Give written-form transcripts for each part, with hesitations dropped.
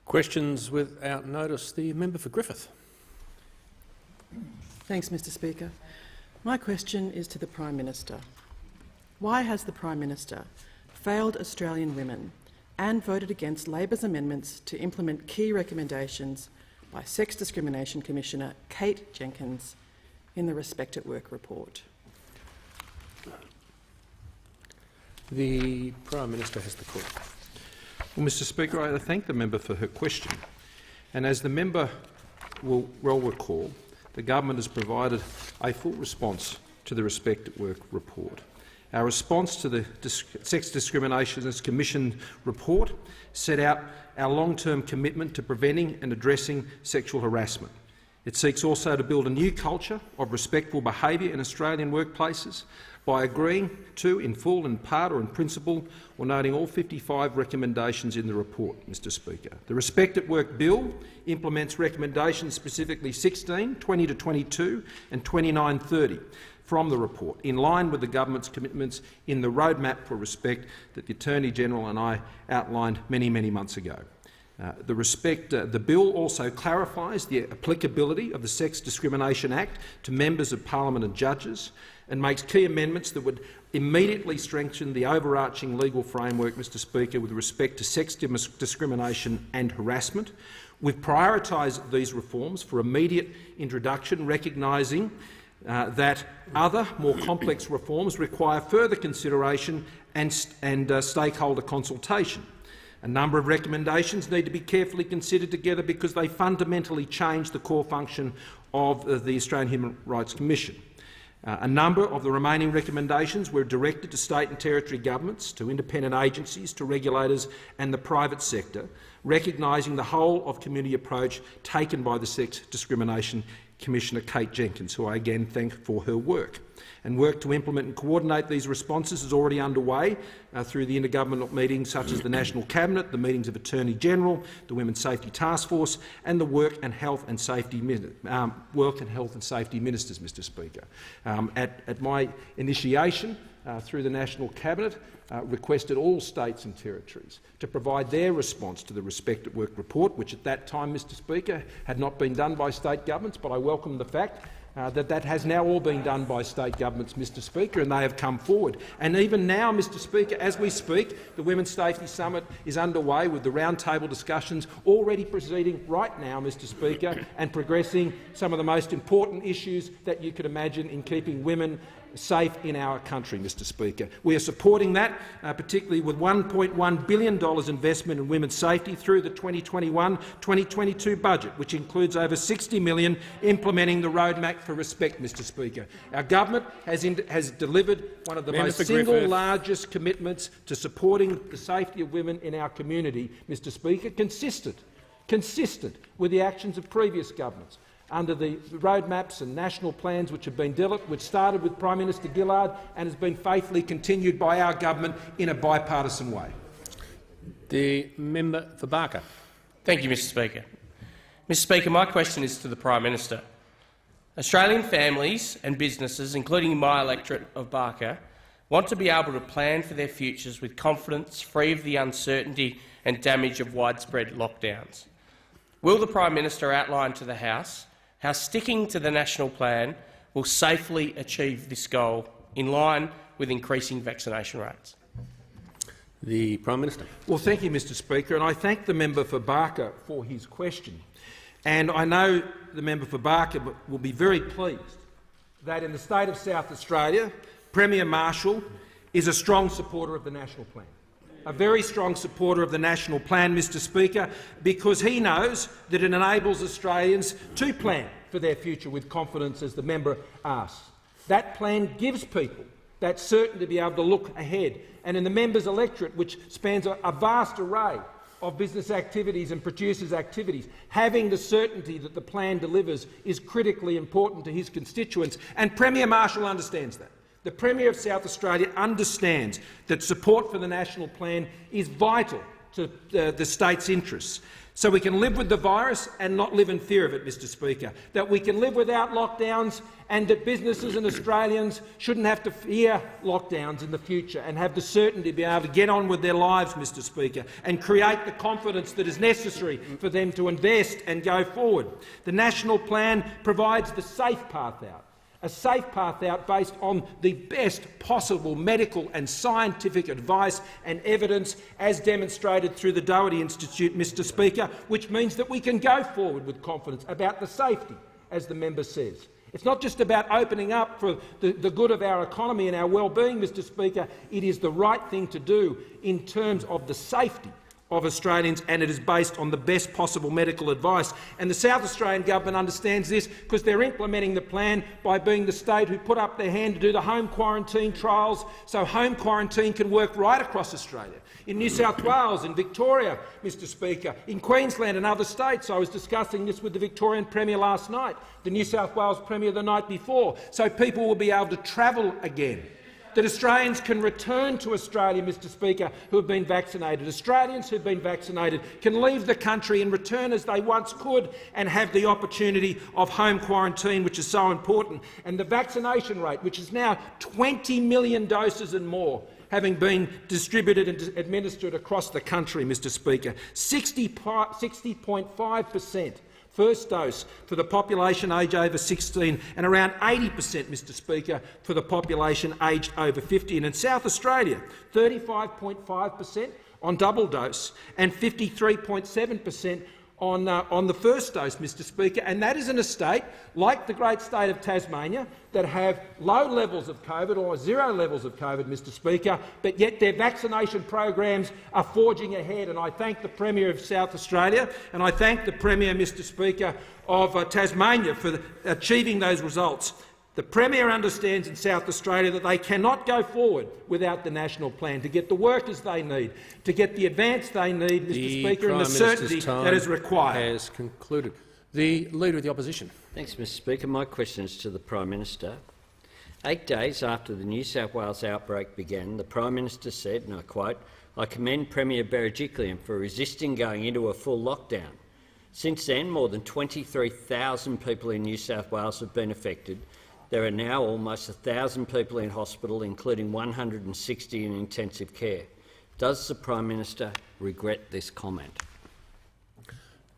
Questions without notice. The member for Griffith. Thanks, Mr Speaker. My question is to the Prime Minister. Why has the Prime Minister failed Australian women and voted against Labor's amendments to implement key recommendations by Sex Discrimination Commissioner Kate Jenkins in the Respect at Work report? The Prime Minister has the call. Well, Mr Speaker, I thank the member for her question. And as the member will well recall, the government has provided a full response to the Respect at Work report. Our response to the Sex Discrimination Commission report set out our long-term commitment to preventing and addressing sexual harassment. It seeks also to build a new culture of respectful behaviour in Australian workplaces by agreeing to, in full, in part or in principle, or noting all 55 recommendations in the report, Mr Speaker. The Respect at Work bill implements recommendations specifically 16, 20 to 22 and 29-30 from the report, in line with the government's commitments in the roadmap for respect that the Attorney-General and I outlined many months ago. The bill also clarifies the applicability of the Sex Discrimination Act to members of Parliament and judges, and makes key amendments that would immediately strengthen the overarching legal framework, Mr Speaker, with respect to sex discrimination and harassment. We've prioritised these reforms for immediate introduction, recognising that other, more complex reforms require further consideration and stakeholder consultation. A number of recommendations need to be carefully considered together because they fundamentally change the core function of the Australian Human Rights Commission. A number of the remaining recommendations were directed to state and territory governments, to independent agencies, to regulators and the private sector, recognising the whole-of-community approach taken by the Sex Discrimination Commissioner Kate Jenkins, who I again thank for her work. And work to implement and coordinate these responses is already underway through the intergovernmental meetings such as the National Cabinet, the meetings of Attorney-General, the Women's Safety Task Force and the Work and Health and Safety Ministers, Mr Speaker. At my initiation through the National Cabinet, requested all states and territories to provide their response to the Respect at Work report, which at that time, Mr Speaker, had not been done by state governments, but I welcome the fact that has now all been done by state governments, Mr Speaker, and they have come forward. And even now, Mr Speaker, as we speak, the Women's Safety Summit is underway with the roundtable discussions already proceeding right now, Mr Speaker, and progressing some of the most important issues that you could imagine in keeping women safe in our country, Mr Speaker. We are supporting that, particularly with $1.1 billion investment in women's safety through the 2021-2022 budget, which includes over $60 million implementing the roadmap for respect, Mr Speaker. Our government has delivered one of the most single largest commitments to supporting the safety of women in our community, Mr Speaker, consistent with the actions of previous governments, under the roadmaps and national plans which have been developed, which started with Prime Minister Gillard and has been faithfully continued by our government in a bipartisan way. The member for Barker. Thank you, Mr Speaker. Mr Speaker, my question is to the Prime Minister. Australian families and businesses, including my electorate of Barker, want to be able to plan for their futures with confidence, free of the uncertainty and damage of widespread lockdowns. Will the Prime Minister outline to the House how sticking to the national plan will safely achieve this goal in line with increasing vaccination rates? The Prime Minister. Well, thank you, Mr Speaker, and I thank the member for Barker for his question. And I know the member for Barker will be very pleased that in the state of South Australia, Premier Marshall is a strong supporter of the national plan. A very strong supporter of the national plan, Mr Speaker, because he knows that it enables Australians to plan for their future with confidence, as the member asks. That plan gives people that certainty to be able to look ahead. And in the member's electorate, which spans a vast array of business activities and producers' activities, having the certainty that the plan delivers is critically important to his constituents, and Premier Marshall understands that. The Premier of South Australia understands that support for the national plan is vital to the state's interests, so we can live with the virus and not live in fear of it, Mr Speaker, that we can live without lockdowns and that businesses and Australians shouldn't have to fear lockdowns in the future and have the certainty to be able to get on with their lives, Mr Speaker, and create the confidence that is necessary for them to invest and go forward. The National Plan provides the safe path out. A safe path out based on the best possible medical and scientific advice and evidence as demonstrated through the Doherty Institute, Mr Speaker, which means that we can go forward with confidence about the safety, as the member says. It's not just about opening up for the good of our economy and our well-being, Mr Speaker. It is the right thing to do in terms of the safety of Australians, and it is based on the best possible medical advice. And the South Australian government understands this because they're implementing the plan by being the state who put up their hand to do the home quarantine trials, so home quarantine can work right across Australia. In New South Wales, in Victoria, Mr Speaker, in Queensland and other states. I was discussing this with the Victorian Premier last night, the New South Wales Premier the night before, so people will be able to travel again. That Australians can return to Australia, Mr Speaker, who have been vaccinated. Australians who have been vaccinated can leave the country and return as they once could and have the opportunity of home quarantine, which is so important. And the vaccination rate, which is now 20 million doses and more, having been distributed and administered across the country, Mr Speaker, 60.5%. First dose for the population aged over 16 and around 80%, Mr Speaker, for the population aged over 50. And in South Australia, 35.5% on double dose and 53.7% on the first dose, Mr Speaker. And that is in a state, like the great state of Tasmania, that have low levels of COVID or zero levels of COVID, Mr Speaker, but yet their vaccination programs are forging ahead. And I thank the Premier of South Australia and I thank the Premier, Mr Speaker, of Tasmania for achieving those results. The Premier understands in South Australia that they cannot go forward without the national plan to get the workers they need, to get the advance they need, Mr Speaker, and the certainty that is required. Has concluded. The Leader of the Opposition. Thanks, Mr Speaker. My question is to the Prime Minister. 8 days after the New South Wales outbreak began, the Prime Minister said, and I quote, "I commend Premier Berejiklian for resisting going into a full lockdown. Since then, more than 23,000 people in New South Wales have been affected. There are now almost 1,000 people in hospital, including 160 in intensive care. Does the Prime Minister regret this comment?"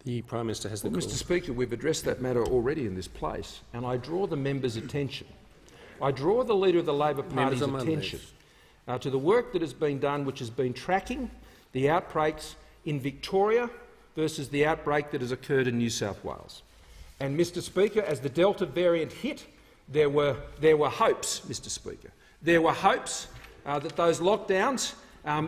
The Prime Minister has the call. Mr Speaker, we've addressed that matter already in this place, and I draw the member's attention. I draw the Leader of the Labor Party's attention to the work that has been done, which has been tracking the outbreaks in Victoria versus the outbreak that has occurred in New South Wales. And, Mr Speaker, as the Delta variant hit, there were hopes, Mr Speaker. There were hopes that those lockdowns,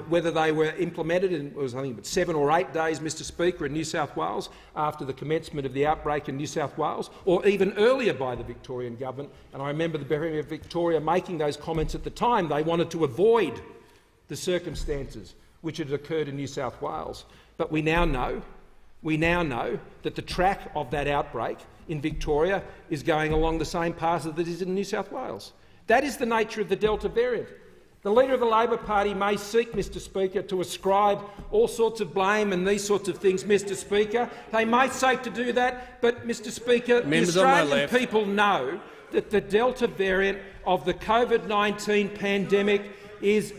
whether they were implemented in, I think, 7 or 8 days, Mr Speaker, in New South Wales after the commencement of the outbreak in New South Wales, or even earlier by the Victorian government, and I remember the Premier of Victoria making those comments at the time. They wanted to avoid the circumstances which had occurred in New South Wales. But we now know that the track of that outbreak in Victoria is going along the same path that it is in New South Wales. That is the nature of the Delta variant. The Leader of the Labor Party may seek, Mr Speaker, to ascribe all sorts of blame and these sorts of things, Mr Speaker. They may seek to do that, but, Mr Speaker, the Australian people know that the Delta variant of the COVID-19 pandemic is,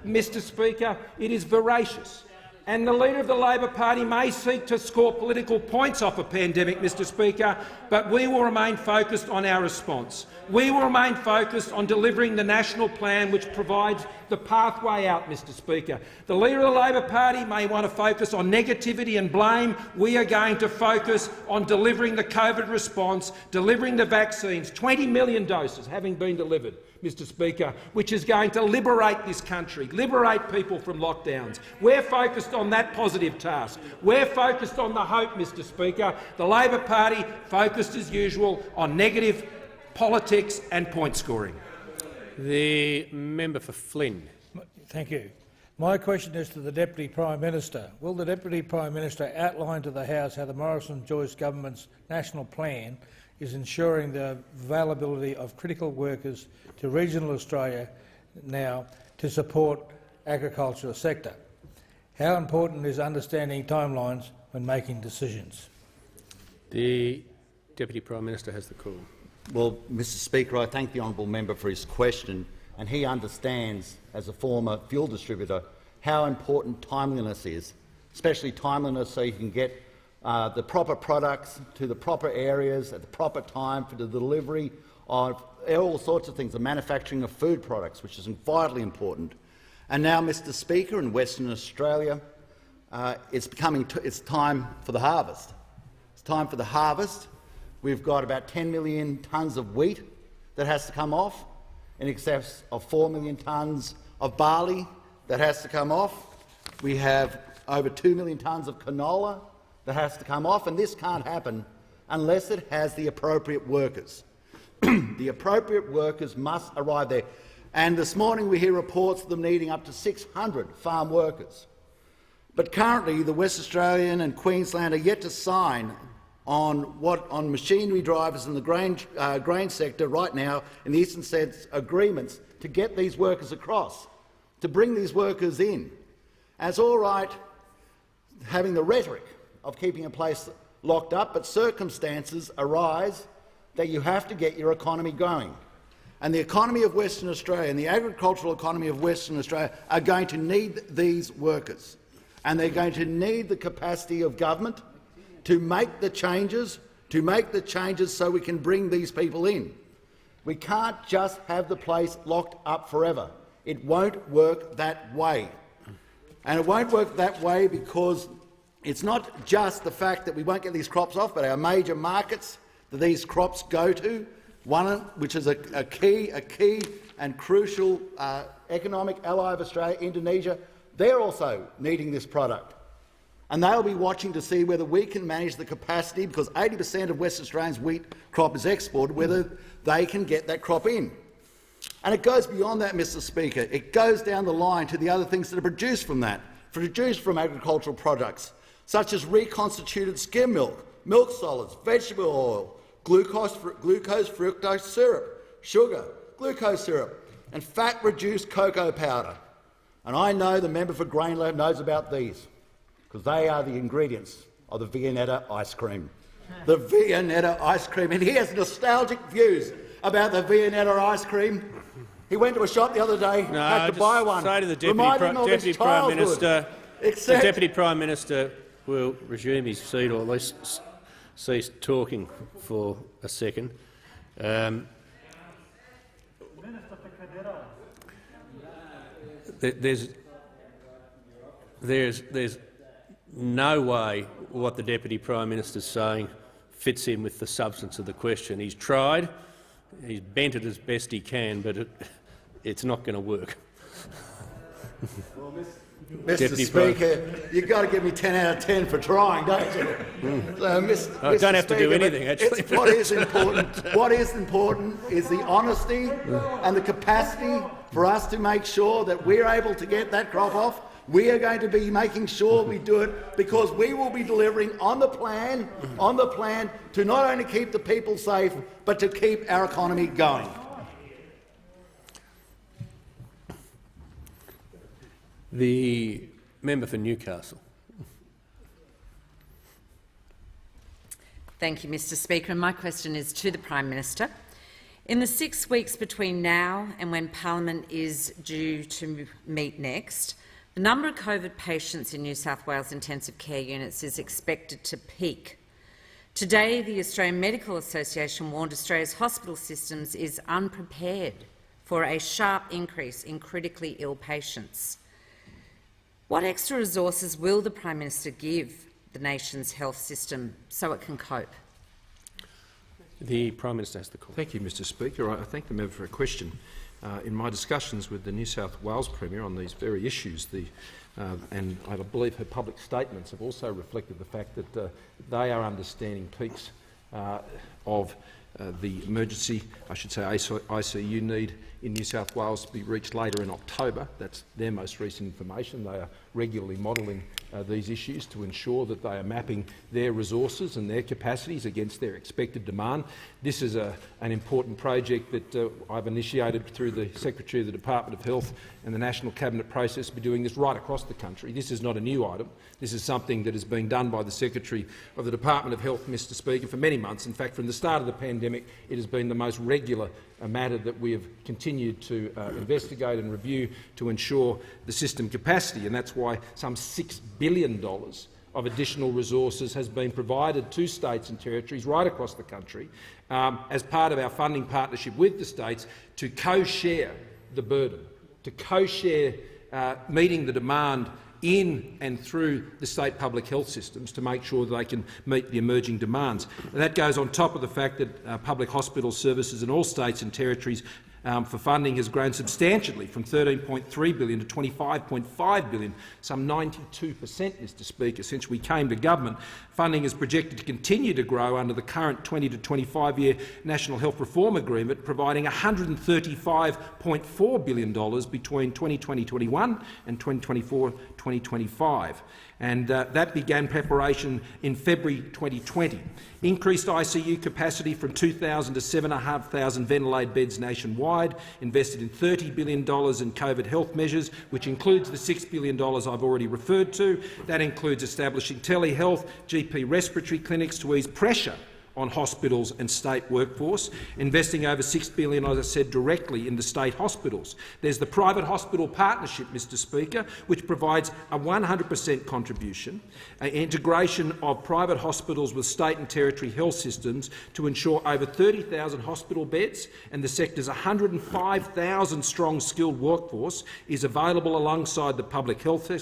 Mr Speaker, it is voracious. And the Leader of the Labor Party may seek to score political points off a pandemic, Mr Speaker, but we will remain focused on our response. We will remain focused on delivering the national plan which provides the pathway out, Mr Speaker. The Leader of the Labor Party may want to focus on negativity and blame. We are going to focus on delivering the COVID response, delivering the vaccines, 20 million doses having been delivered, Mr Speaker, which is going to liberate this country, liberate people from lockdowns. We're focused on that positive task. We're focused on the hope, Mr Speaker. The Labor Party focused, as usual, on negative politics and point scoring. The member for Flynn. Thank you. My question is to the Deputy Prime Minister. Will the Deputy Prime Minister outline to the House how the Morrison-Joyce government's national plan is ensuring the availability of critical workers to regional Australia now to support agricultural sector? How important is understanding timelines when making decisions? The Deputy Prime Minister has the call. Well, Mr Speaker, I thank the honourable member for his question, and he understands, as a former fuel distributor, how important timeliness is, especially timeliness so you can get the proper products to the proper areas at the proper time for the delivery of all sorts of things, the manufacturing of food products, which is vitally important. And now, Mr Speaker, in Western Australia, it's time for the harvest. It's time for the harvest. We've got about 10 million tonnes of wheat that has to come off, in excess of 4 million tonnes of barley that has to come off. We have over 2 million tonnes of canola that has to come off, and this can't happen unless it has the appropriate workers. The appropriate workers must arrive there. And this morning we hear reports of them needing up to 600 farm workers. But currently the West Australian and Queensland are yet to sign on machinery drivers in the grain sector right now in the eastern states agreements to get these workers across, to bring these workers in. And it's all right having the rhetoric of keeping a place locked up, but circumstances arise that you have to get your economy going. And the economy of Western Australia and the agricultural economy of Western Australia are going to need these workers, and they're going to need the capacity of government to make the changes, so we can bring these people in. We can't just have the place locked up forever. It won't work that way. And it won't work that way because it's not just the fact that we won't get these crops off, but our major markets that these crops go to, one which is a key and crucial economic ally of Australia, Indonesia, they're also needing this product. And they'll be watching to see whether we can manage the capacity, because 80% of West Australia's wheat crop is exported, whether they can get that crop in. And it goes beyond that, Mr Speaker. It goes down the line to the other things that are produced from that, produced from agricultural products, such as reconstituted skim milk, milk solids, vegetable oil, glucose, fructose syrup, sugar, glucose syrup, and fat-reduced cocoa powder. And I know the member for Grainland knows about these, because they are the ingredients of the Viennetta ice cream. The Viennetta ice cream. And he has nostalgic views about the Viennetta ice cream. He went to a shop the other day, had to buy one. Say to the Deputy Prime Minister, the Deputy Prime Minister will resume his seat, or at least cease talking for a second. There's no way what the Deputy Prime Minister is saying fits in with the substance of the question. He's tried, he's bent it as best he can, but it's not going to work. Well, Mr Speaker, you've got to give me 10 out of 10 for trying, don't you? I don't have to do anything, actually. What is important is the honesty and the capacity for us to make sure that we're able to get that crop off. We are going to be making sure we do it, because we will be delivering on the plan to not only keep the people safe, but to keep our economy going. The member for Newcastle. Thank you, Mr Speaker. And my question is to the Prime Minister. In the 6 weeks between now and when Parliament is due to meet next, the number of COVID patients in New South Wales intensive care units is expected to peak. Today, the Australian Medical Association warned Australia's hospital systems is unprepared for a sharp increase in critically ill patients. What extra resources will the Prime Minister give the nation's health system so it can cope? The Prime Minister has the call. Thank you, Mr Speaker. I thank the member for a question. In my discussions with the New South Wales Premier on these very issues, and I believe her public statements have also reflected the fact that they are understanding peaks of the emergency, I should say ICU need in New South Wales to be reached later in October. That's their most recent information. They are regularly modelling these issues to ensure that they are mapping their resources and their capacities against their expected demand. This is an important project that I've initiated through the Secretary of the Department of Health and the National Cabinet process to be doing this right across the country. This is not a new item. This is something that is being done by the Secretary of the Department of Health, Mr Speaker, for many months. In fact, from the start of the pandemic, it has been the most regular matter that we have continued to investigate and review to ensure the system capacity, and that's why some $6 billion of additional resources has been provided to states and territories right across the country as part of our funding partnership with the states to co-share the burden, to co-share meeting the demand in and through the state public health systems to make sure that they can meet the emerging demands. And that goes on top of the fact that public hospital services in all states and territories for funding has grown substantially from $13.3 billion to $25.5 billion, some 92%, Mr Speaker, since we came to government. Funding is projected to continue to grow under the current 20 to 25-year National Health Reform Agreement, providing $135.4 billion between 2020-21 and 2024-2025. And that began preparation in February 2020. Increased ICU capacity from 2,000 to 7,500 ventilated beds nationwide, invested in $30 billion in COVID health measures, which includes the $6 billion I've already referred to. That includes establishing telehealth, GP respiratory clinics to ease pressure on hospitals and state workforce, investing over $6 billion, as I said, directly into state hospitals. There's the private hospital partnership, Mr Speaker, which provides a 100% contribution, integration of private hospitals with state and territory health systems to ensure over 30,000 hospital beds and the sector's 105,000 strong skilled workforce is available alongside the public health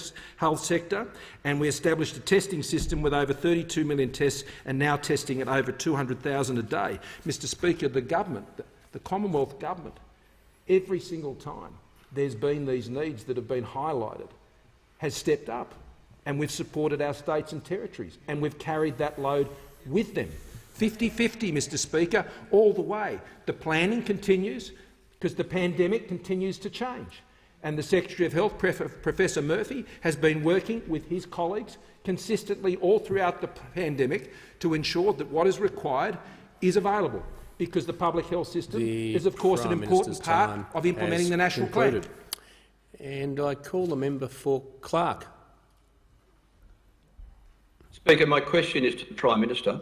sector. And we established a testing system with over 32 million tests and now testing at over 200,000 a day. Mr Speaker, the government, the Commonwealth Government, every single time there's been these needs that have been highlighted, has stepped up, and we've supported our states and territories, and we've carried that load with them. 50-50, Mr Speaker, all the way. The planning continues because the pandemic continues to change. And the Secretary of Health, Professor Murphy, has been working with his colleagues consistently all throughout the pandemic to ensure that what is required is available, because the public health system is, of course, an important part of implementing the national plan. And I call the member for Clark. Speaker, my question is to the Prime Minister.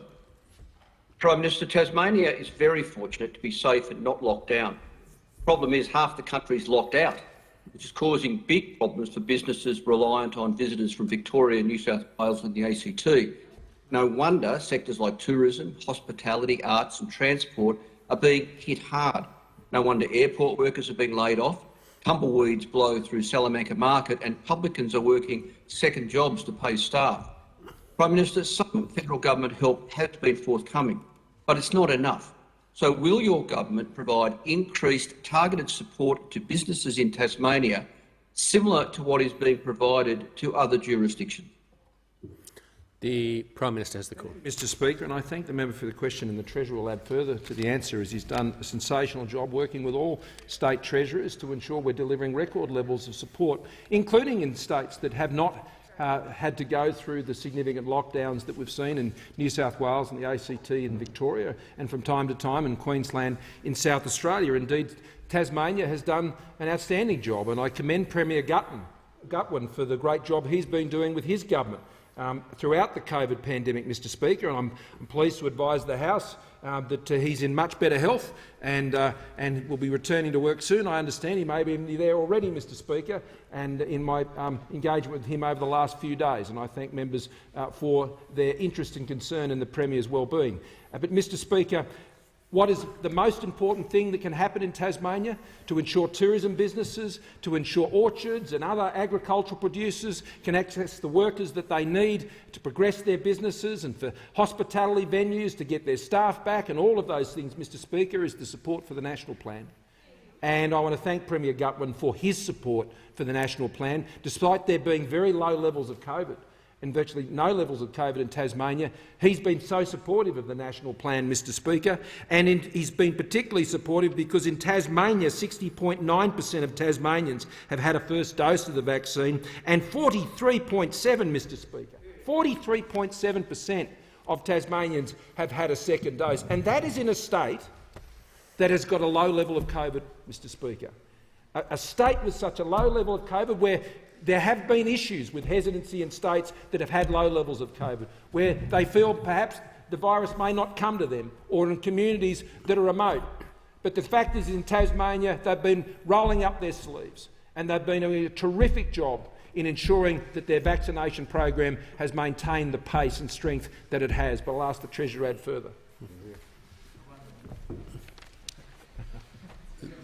Prime Minister, Tasmania is very fortunate to be safe and not locked down. The problem is half the country is locked out, which is causing big problems for businesses reliant on visitors from Victoria, New South Wales and the ACT. No wonder sectors like tourism, hospitality, arts and transport are being hit hard. No wonder airport workers are being laid off, tumbleweeds blow through Salamanca Market and publicans are working second jobs to pay staff. Prime Minister, some federal government help has been forthcoming, but it's not enough. So will your government provide increased targeted support to businesses in Tasmania, similar to what is being provided to other jurisdictions? The Prime Minister has the call. Mr Speaker, and I thank the member for the question, and the Treasurer will add further to the answer, as he's done a sensational job working with all state treasurers to ensure we're delivering record levels of support, including in states that have not had to go through the significant lockdowns that we've seen in New South Wales and the ACT and Victoria, and from time to time in Queensland in South Australia. Indeed, Tasmania has done an outstanding job, and I commend Premier Gutwin for the great job he's been doing with his government throughout the COVID pandemic, Mr Speaker. And I'm pleased to advise the House that he's in much better health and will be returning to work soon. I understand he may be there already, Mr Speaker, and in my engagement with him over the last few days, and I thank members for their interest and concern in the Premier's well-being. But, Mr Speaker, what is the most important thing that can happen in Tasmania to ensure tourism businesses, to ensure orchards and other agricultural producers can access the workers that they need to progress their businesses, and for hospitality venues to get their staff back, and all of those things, Mr Speaker, is the support for the national plan. And I want to thank Premier Gutwin for his support for the national plan, despite there being very low levels of COVID and virtually no levels of COVID in Tasmania. He's been so supportive of the national plan, Mr Speaker, and he's been particularly supportive because in Tasmania 60.9% of Tasmanians have had a first dose of the vaccine, and 43.7%, Mr Speaker, 43.7% of Tasmanians have had a second dose, and that is in a state that has got a low level of COVID, Mr Speaker. A state with such a low level of COVID where there have been issues with hesitancy in states that have had low levels of COVID, where they feel perhaps the virus may not come to them, or in communities that are remote. But the fact is, in Tasmania, they've been rolling up their sleeves, and they've been doing a terrific job in ensuring that their vaccination program has maintained the pace and strength that it has. But I'll ask the Treasurer to add further.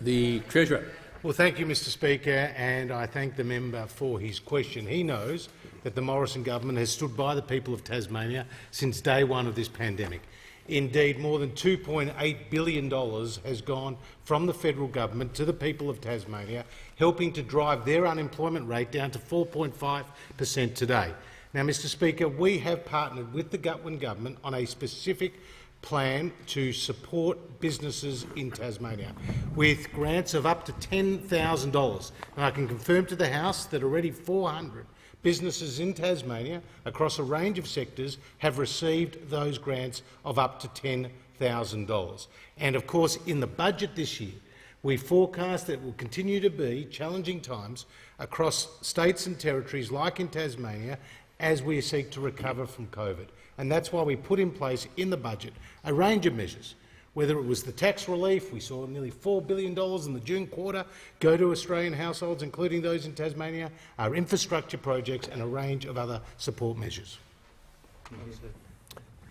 The Treasurer. Well, thank you, Mr Speaker, and I thank the member for his question. He knows that the Morrison government has stood by the people of Tasmania since day one of this pandemic. Indeed, more than $2.8 billion has gone from the federal government to the people of Tasmania, helping to drive their unemployment rate down to 4.5% today. Now, Mr Speaker, we have partnered with the Gutwein government on a specific plan to support businesses in Tasmania with grants of up to $10,000. And I can confirm to the House that already 400 businesses in Tasmania across a range of sectors have received those grants of up to $10,000. And of course, in the budget this year, we forecast that it will continue to be challenging times across states and territories like in Tasmania as we seek to recover from COVID. And that's why we put in place in the budget a range of measures, whether it was the tax relief. We saw nearly $4 billion in the June quarter go to Australian households, including those in Tasmania, our infrastructure projects and a range of other support measures.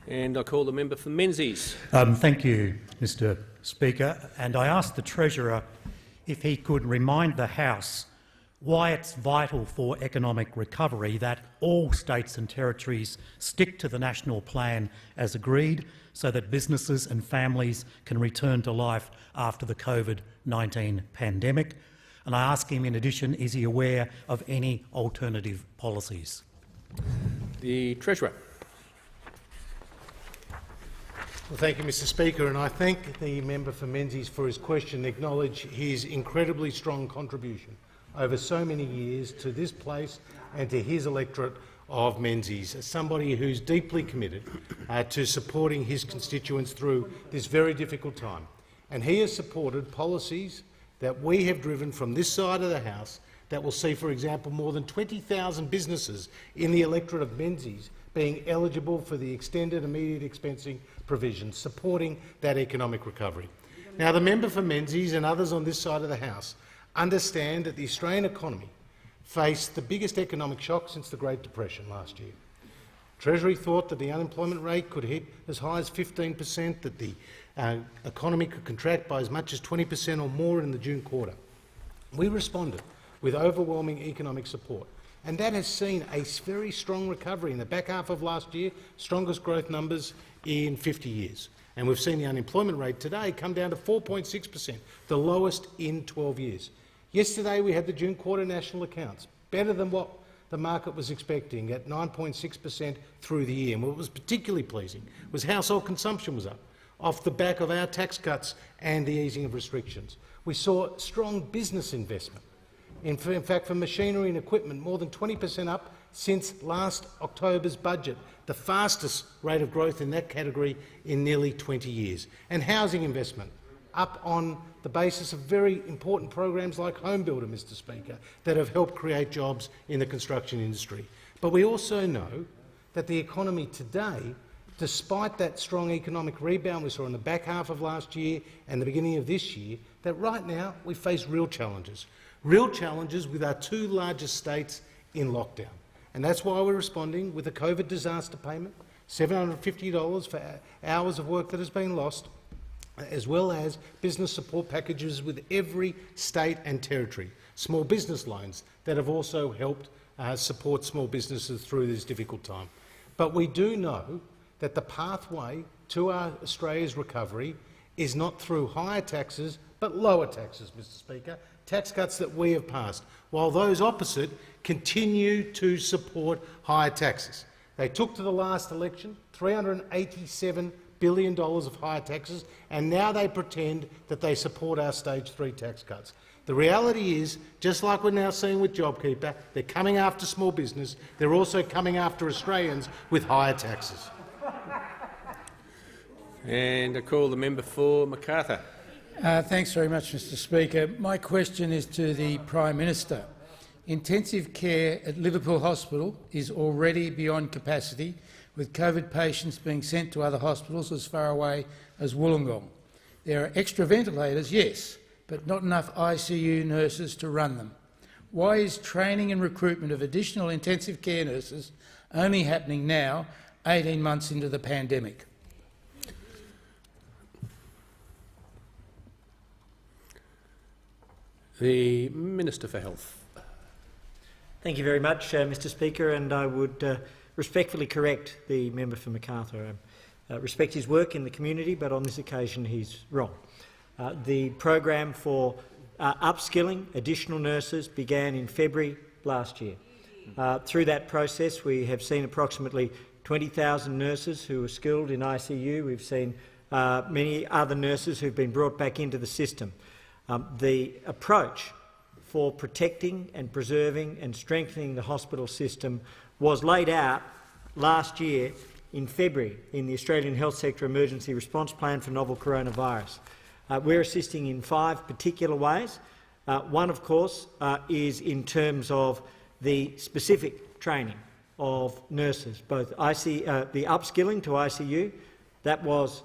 And I call the member for Menzies. Thank you, Mr Speaker. And I ask the Treasurer if he could remind the House why it's vital for economic recovery that all states and territories stick to the national plan as agreed so that businesses and families can return to life after the COVID-19 pandemic. And I ask him, in addition, is he aware of any alternative policies? The Treasurer. Well, thank you, Mr Speaker, and I thank the member for Menzies for his question and acknowledge his incredibly strong contribution over so many years to this place and to his electorate of Menzies, as somebody who's deeply committed to supporting his constituents through this very difficult time. And he has supported policies that we have driven from this side of the House that will see, for example, more than 20,000 businesses in the electorate of Menzies being eligible for the extended immediate expensing provisions, supporting that economic recovery. Now, the member for Menzies and others on this side of the House understand that the Australian economy faced the biggest economic shock since the Great Depression last year. Treasury thought that the unemployment rate could hit as high as 15%, that the economy could contract by as much as 20% or more in the June quarter. We responded with overwhelming economic support, and that has seen a very strong recovery in the back half of last year, strongest growth numbers in 50 years. And we've seen the unemployment rate today come down to 4.6%, the lowest in 12 years. Yesterday we had the June quarter national accounts, better than what the market was expecting at 9.6% through the year. And what was particularly pleasing was household consumption was up, off the back of our tax cuts and the easing of restrictions. We saw strong business investment. In fact, for machinery and equipment, more than 20% up since last October's budget, the fastest rate of growth in that category in nearly 20 years. And housing investment, up on the basis of very important programs like Home Builder, Mr Speaker, that have helped create jobs in the construction industry. But we also know that the economy today, despite that strong economic rebound we saw in the back half of last year and the beginning of this year, that right now we face real challenges with our two largest states in lockdown. And that's why we're responding with a COVID disaster payment, $750 for hours of work that has been lost, as well as business support packages with every state and territory, small business loans that have also helped support small businesses through this difficult time. But we do know that the pathway to Australia's recovery is not through higher taxes but lower taxes, Mr Speaker, tax cuts that we have passed, while those opposite continue to support higher taxes. They took to the last election $387 billion of higher taxes, and now they pretend that they support our stage 3 tax cuts. The reality is, just like we're now seeing with JobKeeper, they're coming after small business. They're also coming after Australians with higher taxes. And I call the member for Macarthur. Thanks very much, Mr Speaker. My question is to the Prime Minister. Intensive care at Liverpool Hospital is already beyond capacity, with COVID patients being sent to other hospitals as far away as Wollongong. There are extra ventilators, yes, but not enough ICU nurses to run them. Why is training and recruitment of additional intensive care nurses only happening now, 18 months into the pandemic? The Minister for Health. Thank you very much, Mr Speaker, and I would respectfully correct the member for Macarthur. I respect his work in the community, but on this occasion he's wrong. The program for upskilling additional nurses began in February last year. Through that process, we have seen approximately 20,000 nurses who are skilled in ICU. We've seen many other nurses who've been brought back into the system. The approach for protecting and preserving and strengthening the hospital system was laid out last year in February in the Australian Health Sector Emergency Response Plan for Novel Coronavirus. We're assisting in 5 particular ways. One, of course, is in terms of the specific training of nurses, both the upskilling to ICU. That was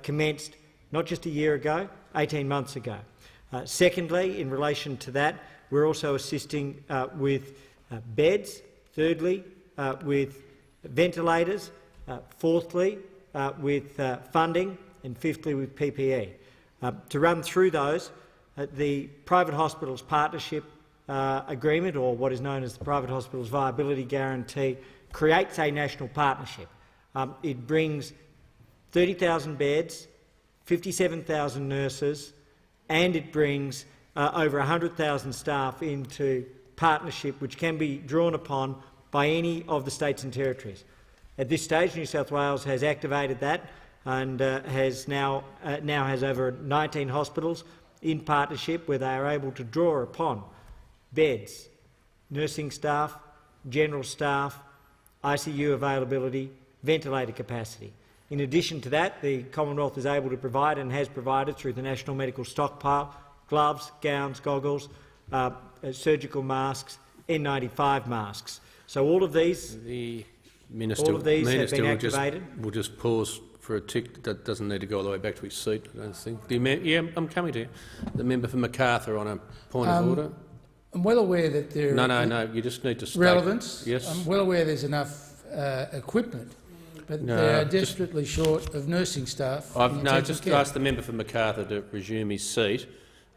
commenced not just a year ago, 18 months ago. Secondly, in relation to that, we're also assisting with beds. Thirdly, with ventilators. Fourthly, with funding. And fifthly, with PPE. To run through those, the Private Hospitals Partnership Agreement, or what is known as the Private Hospitals Viability Guarantee, creates a national partnership. It brings 30,000 beds, 57,000 nurses, and it brings over 100,000 staff into partnership, which can be drawn upon by any of the states and territories. At this stage, New South Wales has activated that and has now has over 19 hospitals in partnership where they are able to draw upon beds, nursing staff, general staff, ICU availability, ventilator capacity. In addition to that, the Commonwealth is able to provide and has provided through the National Medical Stockpile gloves, gowns, goggles, surgical masks, N95 masks. So all of these, have been activated. We'll just pause for a tick. That doesn't need to go all the way back to his seat, I don't think. Yeah, I'm coming to you. The member for Macarthur on a point of order. I'm well aware that there No, you just need to state relevance. Yes. I'm well aware there's enough equipment, but they are desperately short of nursing staff. Just ask the member for Macarthur to resume his seat.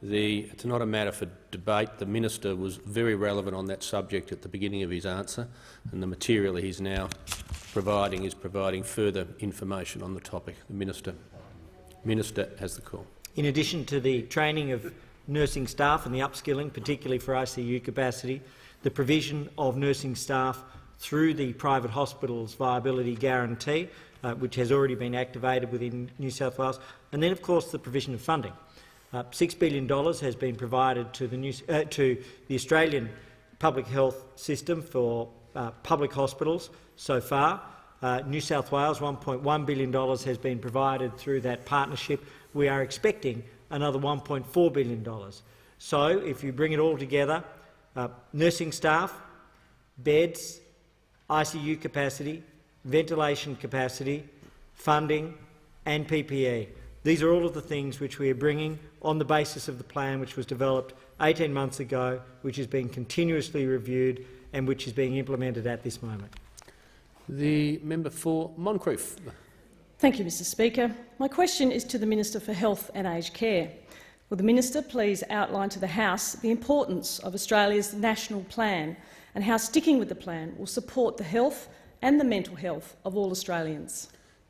It's not a matter for debate. The minister was very relevant on that subject at the beginning of his answer, and the material he's now providing is providing further information on the topic. The minister has the call. In addition to the training of nursing staff and the upskilling, particularly for ICU capacity, the provision of nursing staff through the Private Hospitals Viability Guarantee, which has already been activated within New South Wales, and then, of course, the provision of funding. $6 billion has been provided to the Australian public health system for public hospitals so far. New South Wales, $1.1 billion has been provided through that partnership. We are expecting another $1.4 billion. So, if you bring it all together, nursing staff, beds, ICU capacity, ventilation capacity, funding and PPE. These are all of the things which we are bringing on the basis of the plan which was developed 18 months ago, which is being continuously reviewed and which is being implemented at this moment. The member for Moncrieff. Thank you, Mr Speaker. My question is to the Minister for Health and Aged Care. Will the Minister please outline to the House the importance of Australia's national plan and how sticking with the plan will support the health and the mental health of all Australians?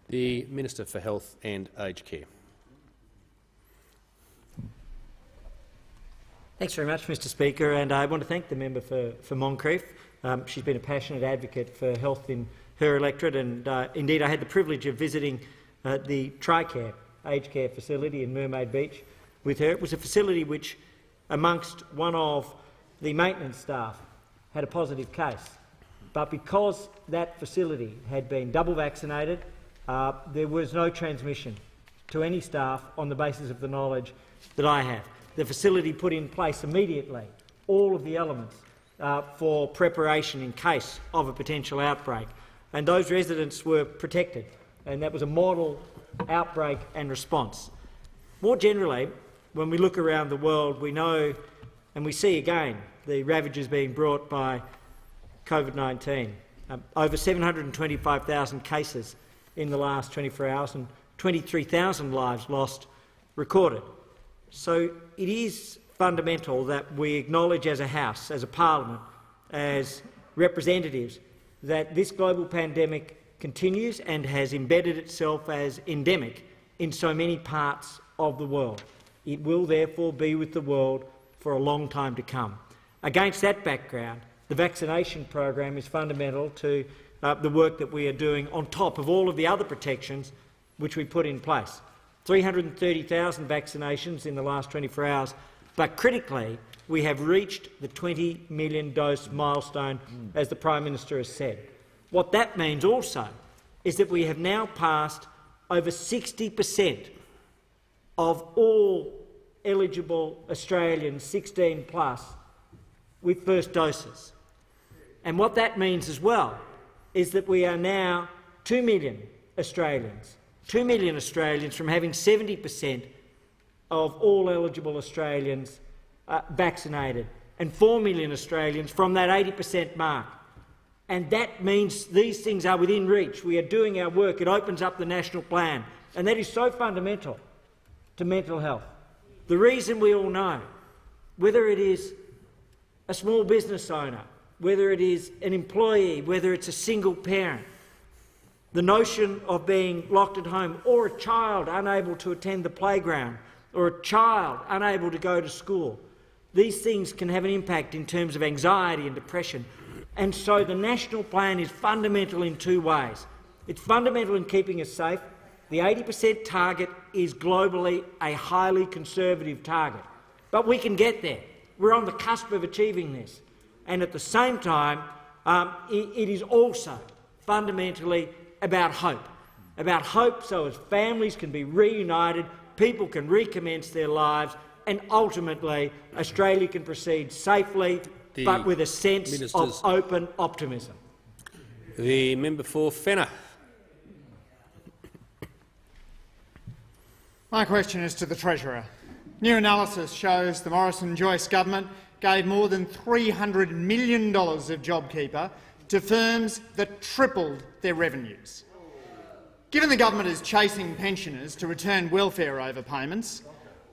The Minister for Health and Aged Care. Thanks very much, Mr Speaker, and I want to thank the member for Moncrieff. She's been a passionate advocate for health in her electorate, and indeed I had the privilege of visiting the TriCare aged care facility in Mermaid Beach with her. It was a facility which, amongst one of the maintenance staff, had a positive case. But because that facility had been double vaccinated, there was no transmission to any staff on the basis of the knowledge that I have. The facility put in place immediately all of the elements for preparation in case of a potential outbreak, and those residents were protected, and that was a model outbreak and response. More generally, when we look around the world, we know and we see again the ravages being brought by COVID-19. Over 725,000 cases in the last 24 hours and 23,000 lives lost recorded. So it is fundamental that we acknowledge as a House, as a Parliament, as representatives, that this global pandemic continues and has embedded itself as endemic in so many parts of the world. It will therefore be with the world for a long time to come. Against that background, the vaccination program is fundamental to the work that we are doing on top of all of the other protections which we put in place. 330,000 vaccinations in the last 24 hours, but critically, we have reached the 20 million dose milestone, as the Prime Minister has said. What that means also is that we have now passed over 60% of all eligible Australians 16+ with first doses. And what that means as well is that we are now 2 million Australians from having 70% of all eligible Australians vaccinated, and 4 million Australians from that 80% mark. And that means these things are within reach. We are doing our work. It opens up the national plan, and that is so fundamental to mental health. The reason we all know, whether it is a small business owner, whether it is an employee, whether it's a single parent, the notion of being locked at home, or a child unable to attend the playground, or a child unable to go to school, these things can have an impact in terms of anxiety and depression. And so the national plan is fundamental in two ways. It's fundamental in keeping us safe. The 80% target is globally a highly conservative target, but we can get there. We're on the cusp of achieving this. And at the same time, it is also fundamentally about hope so as families can be reunited, people can recommence their lives, and ultimately Australia can proceed safely but with a sense of open optimism. The member for Fenner. My question is to the Treasurer. New analysis shows the Morrison-Joyce government gave more than $300 million of JobKeeper to firms that tripled their revenues. Given the government is chasing pensioners to return welfare overpayments,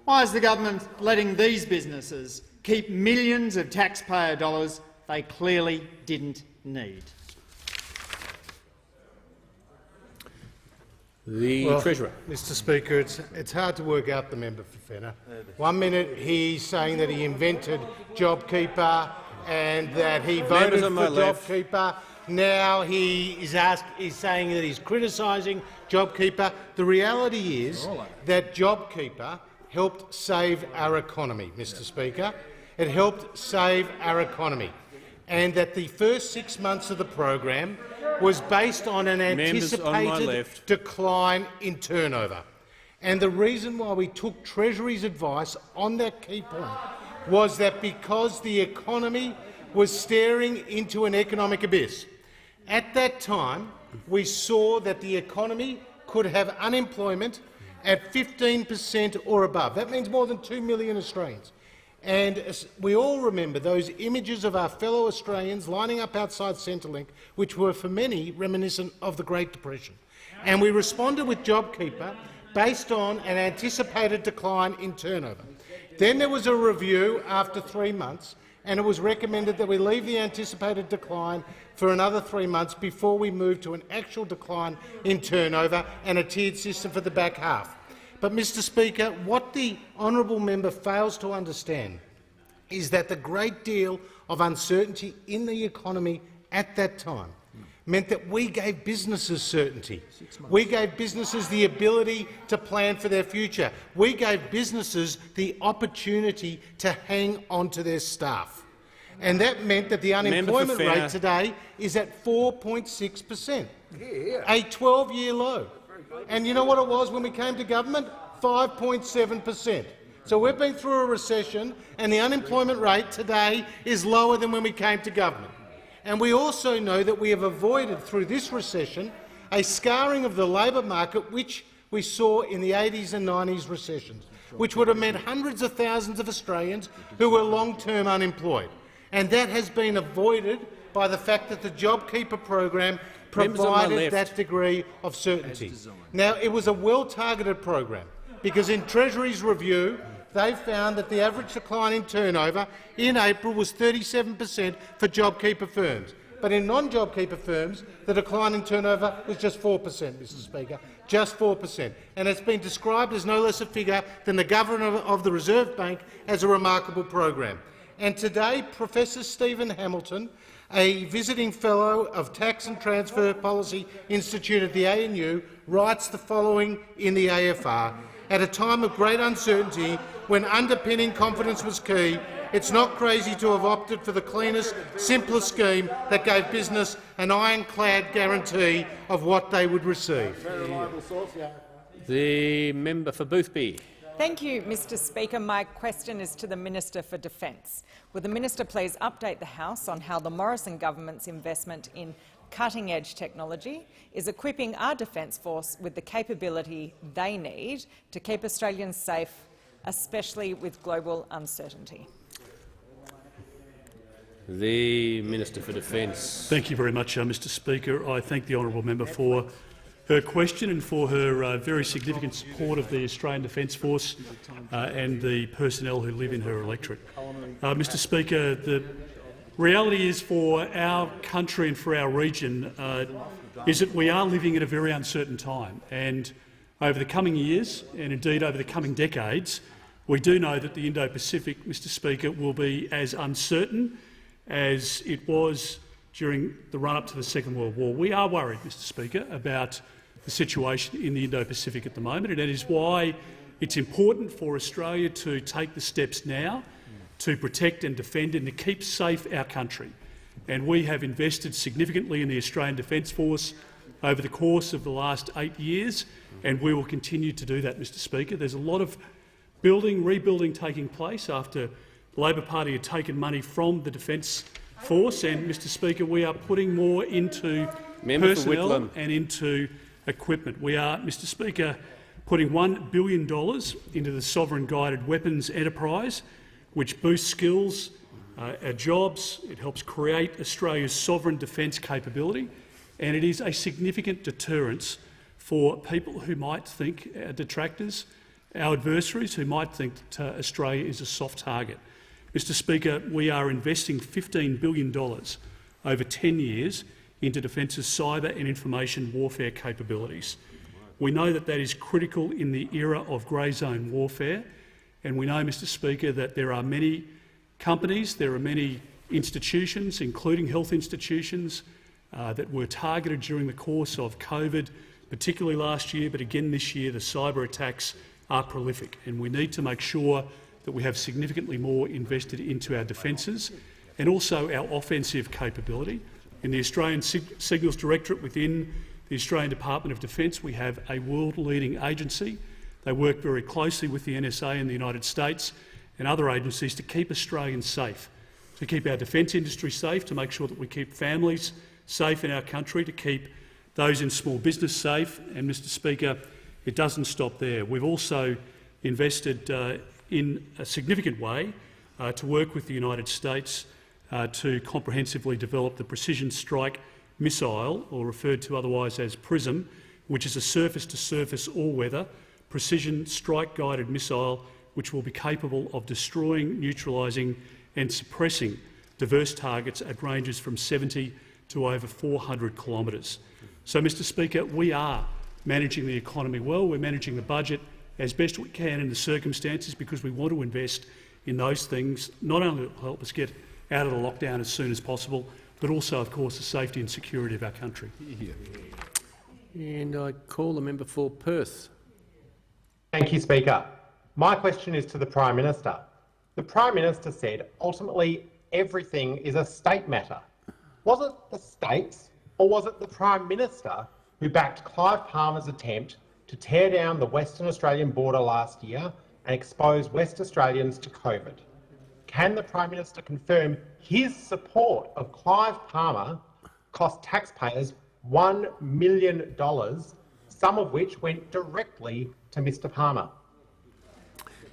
why is the government letting these businesses keep millions of taxpayer dollars they clearly didn't need? Treasurer. Mr Speaker, it's hard to work out the member for Fenner. 1 minute he's saying that he invented JobKeeper and that he voted for JobKeeper. Now he is saying that he's criticising JobKeeper. The reality is that JobKeeper helped save our economy, Mr Speaker. It helped save our economy. And that the first 6 months of the program was based on an anticipated decline in turnover. And the reason why we took Treasury's advice on that key point was that because the economy was staring into an economic abyss. At that time, we saw that the economy could have unemployment at 15% or above. That means more than 2 million Australians. And we all remember those images of our fellow Australians lining up outside Centrelink, which were for many reminiscent of the Great Depression. And we responded with JobKeeper based on an anticipated decline in turnover. Then there was a review after 3 months, and it was recommended that we leave the anticipated decline for another 3 months before we move to an actual decline in turnover and a tiered system for the back half. But, Mr Speaker, what the honourable member fails to understand is that the great deal of uncertainty in the economy at that time meant that we gave businesses certainty. We gave businesses the ability to plan for their future. We gave businesses the opportunity to hang on to their staff. And that meant that the unemployment rate today is at 4.6%, a 12-year low. And you know what it was when we came to government? 5.7%. So we've been through a recession, and the unemployment rate today is lower than when we came to government. And we also know that we have avoided, through this recession, a scarring of the labour market which we saw in the 80s and 90s recessions, which would have meant hundreds of thousands of Australians who were long-term unemployed. And that has been avoided by the fact that the JobKeeper program provided that degree of certainty. Now, it was a well-targeted program, because in Treasury's review they found that the average decline in turnover in April was 37% for JobKeeper firms. But in non-JobKeeper firms, the decline in turnover was just 4%, Mr Speaker, just 4%. And it's been described as no less a figure than the Governor of the Reserve Bank as a remarkable program. And today, Professor Stephen Hamilton, a visiting fellow of Tax and Transfer Policy Institute at the ANU, writes the following in the AFR. At a time of great uncertainty, when underpinning confidence was key, it's not crazy to have opted for the cleanest, simplest scheme that gave business an ironclad guarantee of what they would receive. The member for Boothby. Thank you, Mr Speaker. My question is to the Minister for Defence. Will the Minister please update the House on how the Morrison government's investment in cutting-edge technology is equipping our Defence Force with the capability they need to keep Australians safe, especially with global uncertainty? The Minister for Defence. Thank you very much, Mr Speaker. I thank the honourable member for her question and for her very significant support of the Australian Defence Force and the personnel who live in her electorate. Mr Speaker, the reality is for our country and for our region is that we are living at a very uncertain time, and over the coming years and indeed over the coming decades, we do know that the Indo-Pacific, Mr Speaker, will be as uncertain as it was during the run-up to the Second World War. We are worried, Mr Speaker, about the situation in the Indo-Pacific at the moment, and that is why it's important for Australia to take the steps now to protect and defend and to keep safe our country. And we have invested significantly in the Australian Defence Force over the course of the last 8 years, and we will continue to do that, Mr Speaker. There's a lot of rebuilding taking place after the Labor Party had taken money from the Defence Force, and, Mr Speaker, we are putting more into personnel and into equipment. We are, Mr Speaker, putting $1 billion into the Sovereign Guided Weapons Enterprise, which boosts skills, our jobs. It helps create Australia's sovereign defence capability, and it is a significant deterrence for people who might think, our detractors, our adversaries, who might think that Australia is a soft target. Mr Speaker, we are investing $15 billion over 10 years into Defence's cyber and information warfare capabilities. We know that that is critical in the era of grey zone warfare, and we know, Mr Speaker, that there are many companies, there are many institutions, including health institutions, that were targeted during the course of COVID, particularly last year, but again this year. The cyber attacks are prolific, and we need to make sure that we have significantly more invested into our defences and also our offensive capability. In the Australian Signals Directorate within the Australian Department of Defence, we have a world-leading agency. They work very closely with the NSA in the United States and other agencies to keep Australians safe, to keep our defence industry safe, to make sure that we keep families safe in our country, to keep those in small business safe. And, Mr Speaker, it doesn't stop there. We've also invested in a significant way to work with the United States to comprehensively develop the precision strike missile, or referred to otherwise as PRISM, which is a surface-to-surface all-weather precision strike-guided missile which will be capable of destroying, neutralising and suppressing diverse targets at ranges from 70 to over 400 kilometres. So, Mr Speaker, we are managing the economy well. We're managing the budget as best we can in the circumstances because we want to invest in those things, not only to help us get out of the lockdown as soon as possible, but also, of course, the safety and security of our country. And I call the member for Perth. Thank you, Speaker. My question is to the Prime Minister. The Prime Minister said ultimately everything is a state matter. Was it the states or was it the Prime Minister who backed Clive Palmer's attempt to tear down the Western Australian border last year and expose West Australians to COVID? Can the Prime Minister confirm his support of Clive Palmer cost taxpayers $1 million, some of which went directly to Mr Palmer?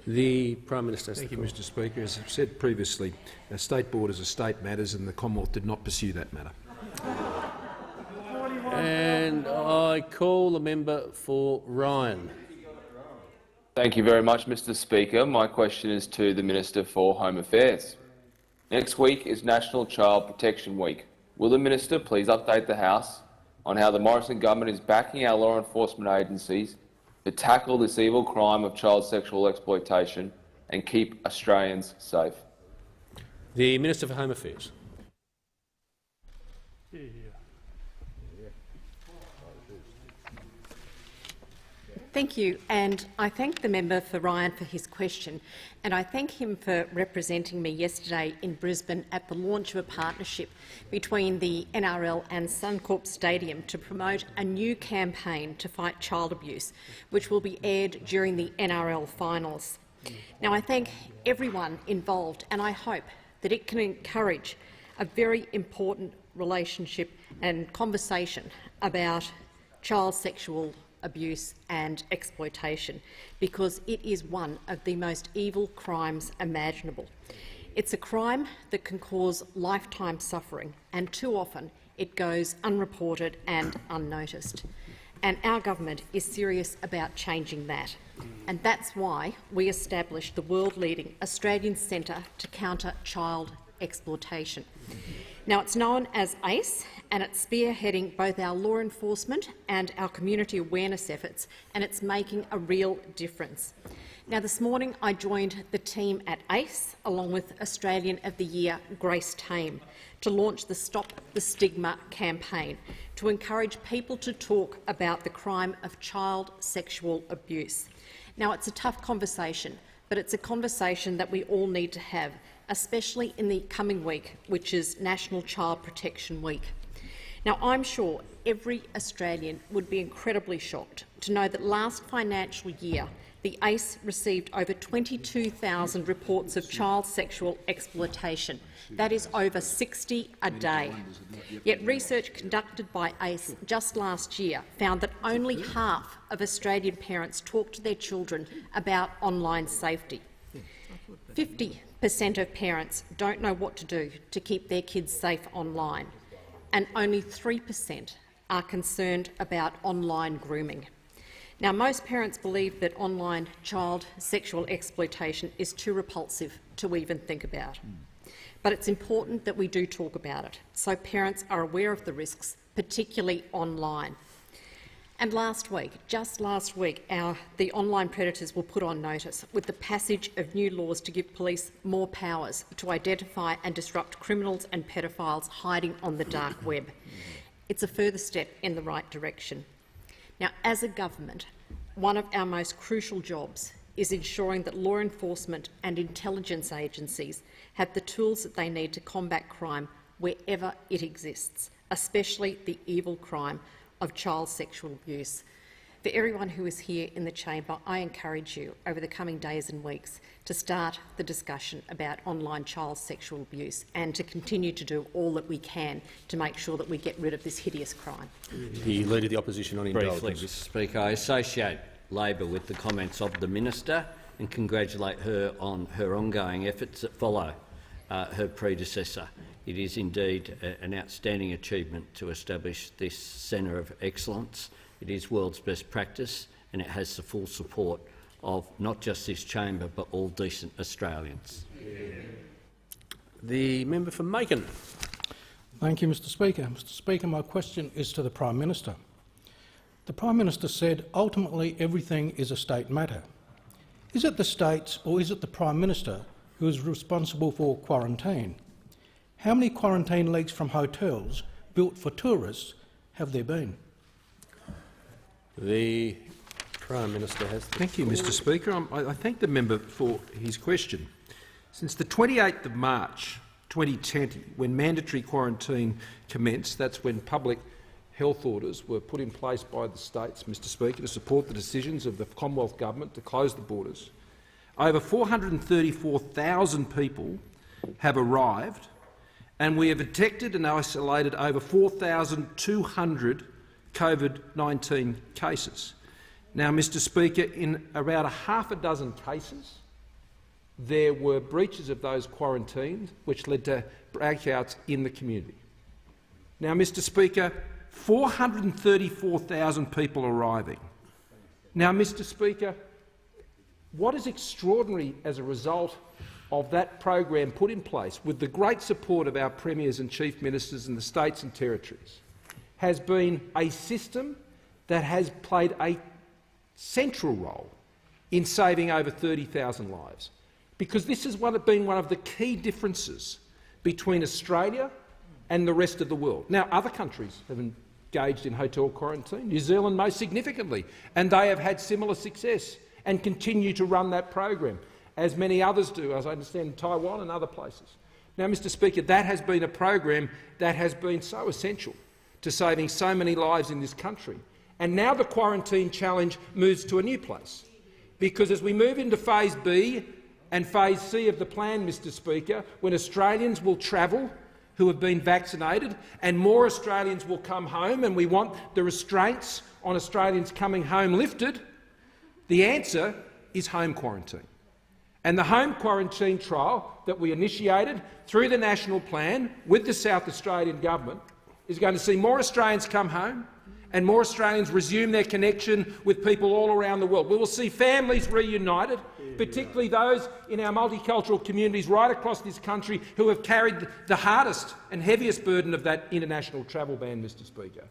The Prime Minister. Thank you, Mr Speaker. As I've said previously, state borders are state matters and the Commonwealth did not pursue that matter. And I call the member for Ryan. Thank you very much, Mr Speaker. My question is to the Minister for Home Affairs. Next week is National Child Protection Week. Will the Minister please update the House on how the Morrison government is backing our law enforcement agencies to tackle this evil crime of child sexual exploitation and keep Australians safe? The Minister for Home Affairs. Thank you, and I thank the member for Ryan for his question, and I thank him for representing me yesterday in Brisbane at the launch of a partnership between the NRL and Suncorp Stadium to promote a new campaign to fight child abuse, which will be aired during the NRL finals. Now, I thank everyone involved, and I hope that it can encourage a very important relationship and conversation about child sexual abuse and exploitation, because it is one of the most evil crimes imaginable. It's a crime that can cause lifetime suffering, and too often it goes unreported and unnoticed. And our government is serious about changing that. And that's why we established the world-leading Australian Centre to Counter Child Exploitation. Now, it's known as ACE, and it's spearheading both our law enforcement and our community awareness efforts, and it's making a real difference. Now, this morning I joined the team at ACE, along with Australian of the Year Grace Tame, to launch the Stop the Stigma campaign, to encourage people to talk about the crime of child sexual abuse. Now, it's a tough conversation, but it's a conversation that we all need to have, especially in the coming week, which is National Child Protection Week. Now, I'm sure every Australian would be incredibly shocked to know that last financial year the ACE received over 22,000 reports of child sexual exploitation. That is over 60 a day. Yet research conducted by ACE just last year found that only half of Australian parents talk to their children about online safety. 50% of parents don't know what to do to keep their kids safe online, and only 3% are concerned about online grooming. Now, most parents believe that online child sexual exploitation is too repulsive to even think about. But it's important that we do talk about it, so parents are aware of the risks, particularly online. And just last week, the online predators were put on notice with the passage of new laws to give police more powers to identify and disrupt criminals and pedophiles hiding on the dark web. It's a further step in the right direction. Now, as a government, one of our most crucial jobs is ensuring that law enforcement and intelligence agencies have the tools that they need to combat crime wherever it exists, especially the evil crime of child sexual abuse. For everyone who is here in the chamber, I encourage you over the coming days and weeks to start the discussion about online child sexual abuse and to continue to do all that we can to make sure that we get rid of this hideous crime. The Leader of the Opposition on Indulgence. Briefly, Mr Speaker, I associate Labor with the comments of the Minister and congratulate her on her ongoing efforts that follow her predecessor. It is indeed an outstanding achievement to establish this centre of excellence. It is world's best practice and it has the full support of not just this chamber but all decent Australians. The member for Macon. Thank you, Mr Speaker. Mr Speaker, my question is to the Prime Minister. The Prime Minister said ultimately everything is a state matter. Is it the states or is it the Prime Minister who is responsible for quarantine. How many quarantine leagues from hotels built for tourists have there been? The Prime Minister has the Thank you, Mr Speaker. I thank the member for his question. Since the 28th of March 2020, when mandatory quarantine commenced, that's when public health orders were put in place by the states, Mr Speaker, to support the decisions of the Commonwealth Government to close the borders, over 434,000 people have arrived, and we have detected and isolated over 4,200 COVID-19 cases. Now, Mr Speaker, in about a half a dozen cases, there were breaches of those quarantines which led to breakouts in the community. Now, Mr Speaker, 434,000 people arriving. Now, Mr Speaker, what is extraordinary as a result of that program put in place with the great support of our premiers and chief ministers in the states and territories has been a system that has played a central role in saving over 30,000 lives, because this has been one of the key differences between Australia and the rest of the world. Now, other countries have engaged in hotel quarantine, New Zealand most significantly, and they have had similar success and continue to run that program, as many others do, as I understand, in Taiwan and other places. Now, Mr Speaker, that has been a program that has been so essential to saving so many lives in this country. And now the quarantine challenge moves to a new place, because as we move into phase B and phase C of the plan, Mr Speaker, when Australians will travel who have been vaccinated and more Australians will come home, and we want the restraints on Australians coming home lifted, the answer is home quarantine. And the home quarantine trial that we initiated through the national plan with the South Australian government is going to see more Australians come home and more Australians resume their connection with people all around the world. We will see families reunited, particularly those in our multicultural communities right across this country who have carried the hardest and heaviest burden of that international travel ban, Mr Speaker.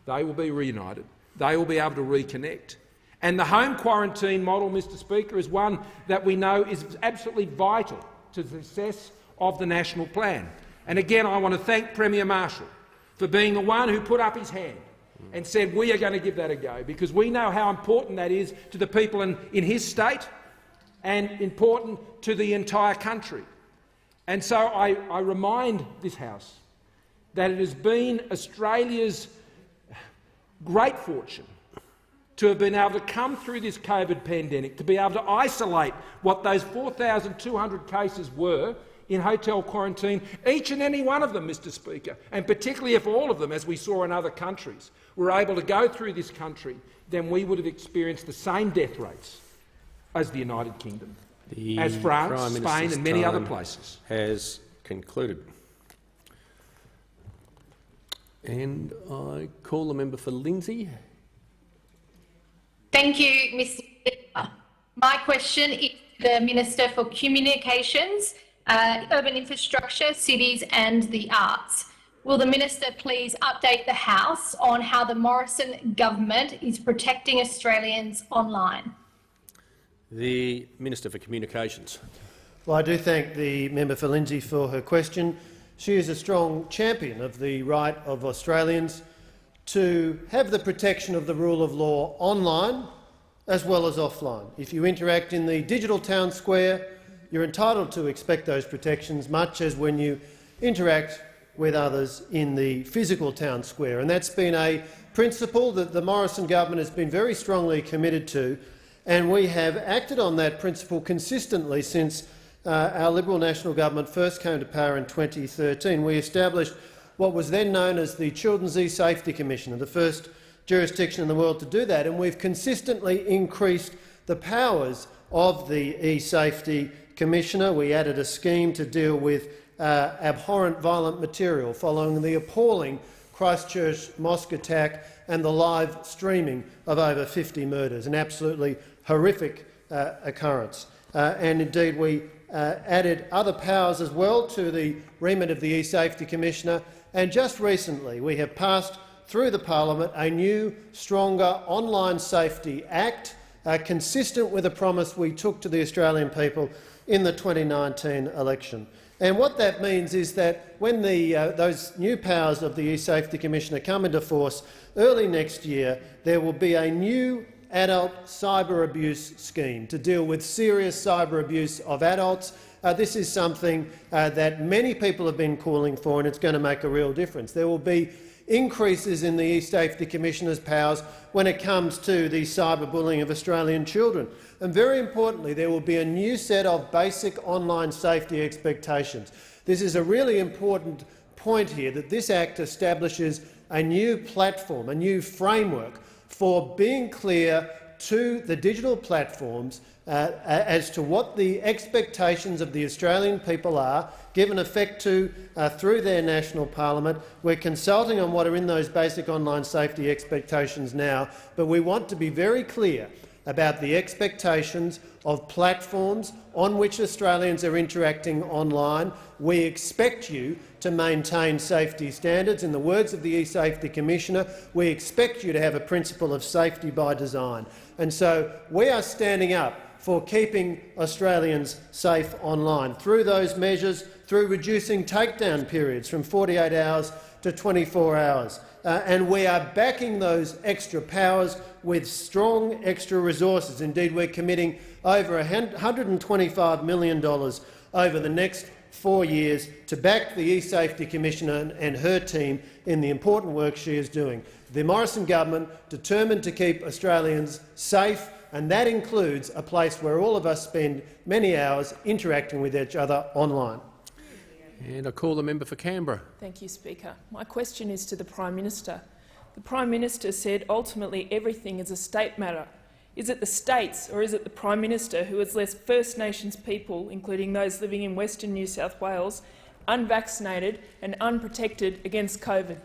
They will be reunited. They will be able to reconnect. And the home quarantine model, Mr Speaker, is one that we know is absolutely vital to the success of the national plan. And again, I want to thank Premier Marshall for being the one who put up his hand and said we are going to give that a go, because we know how important that is to the people in his state and important to the entire country. And so I remind this House that it has been Australia's great fortune to have been able to come through this COVID pandemic, to be able to isolate what those 4,200 cases were in hotel quarantine, each and any one of them, Mr Speaker, and particularly if all of them, as we saw in other countries, were able to go through this country, then we would have experienced the same death rates as the United Kingdom, as France, Spain and many other places. Has concluded. And I call the member for Lindsay. Thank you, Mr Speaker. My question is to the Minister for Communications, Urban Infrastructure, Cities and the Arts. Will the Minister please update the House on how the Morrison government is protecting Australians online? The Minister for Communications. Well, I do thank the member for Lindsay for her question. She is a strong champion of the right of Australians to have the protection of the rule of law online as well as offline. If you interact in the digital town square, you're entitled to expect those protections, much as when you interact with others in the physical town square. And that's been a principle that the Morrison government has been very strongly committed to, and we have acted on that principle consistently since our Liberal National Government first came to power in 2013. We established what was then known as the Children's E-Safety Commission, the first jurisdiction in the world to do that, and we've consistently increased the powers of the E-Safety Commissioner. We added a scheme to deal with abhorrent violent material following the appalling Christchurch mosque attack and the live streaming of over 50 murders, an absolutely horrific occurrence. And indeed we added other powers as well to the remit of the E-Safety Commissioner, and just recently we have passed through the Parliament a new, stronger Online Safety Act consistent with a promise we took to the Australian people in the 2019 election. And what that means is that when those new powers of the E-Safety Commissioner come into force early next year, there will be a new adult cyber abuse scheme to deal with serious cyber abuse of adults. This is something that many people have been calling for, and it's going to make a real difference. There will be increases in the E-Safety Commissioner's powers when it comes to the cyberbullying of Australian children. And very importantly, there will be a new set of basic online safety expectations. This is a really important point here, that this Act establishes a new platform, a new framework for being clear to the digital platforms as to what the expectations of the Australian people are, given effect to through their national parliament. We're consulting on what are in those basic online safety expectations now, but we want to be very clear about the expectations of platforms on which Australians are interacting online. We expect you to maintain safety standards. In the words of the E-Safety Commissioner, we expect you to have a principle of safety by design. And so we are standing up for keeping Australians safe online through those measures, through reducing takedown periods from 48 hours to 24 hours. And we are backing those extra powers with strong extra resources. Indeed, we're committing over $125 million over the next 4 years to back the E-Safety Commissioner and her team in the important work she is doing. The Morrison government determined to keep Australians safe, and that includes a place where all of us spend many hours interacting with each other online. And I call the member for Canberra. Thank you, Speaker. My question is to the Prime Minister. The Prime Minister said ultimately everything is a state matter. Is it the states or is it the Prime Minister who has left First Nations people, including those living in Western New South Wales, unvaccinated and unprotected against COVID?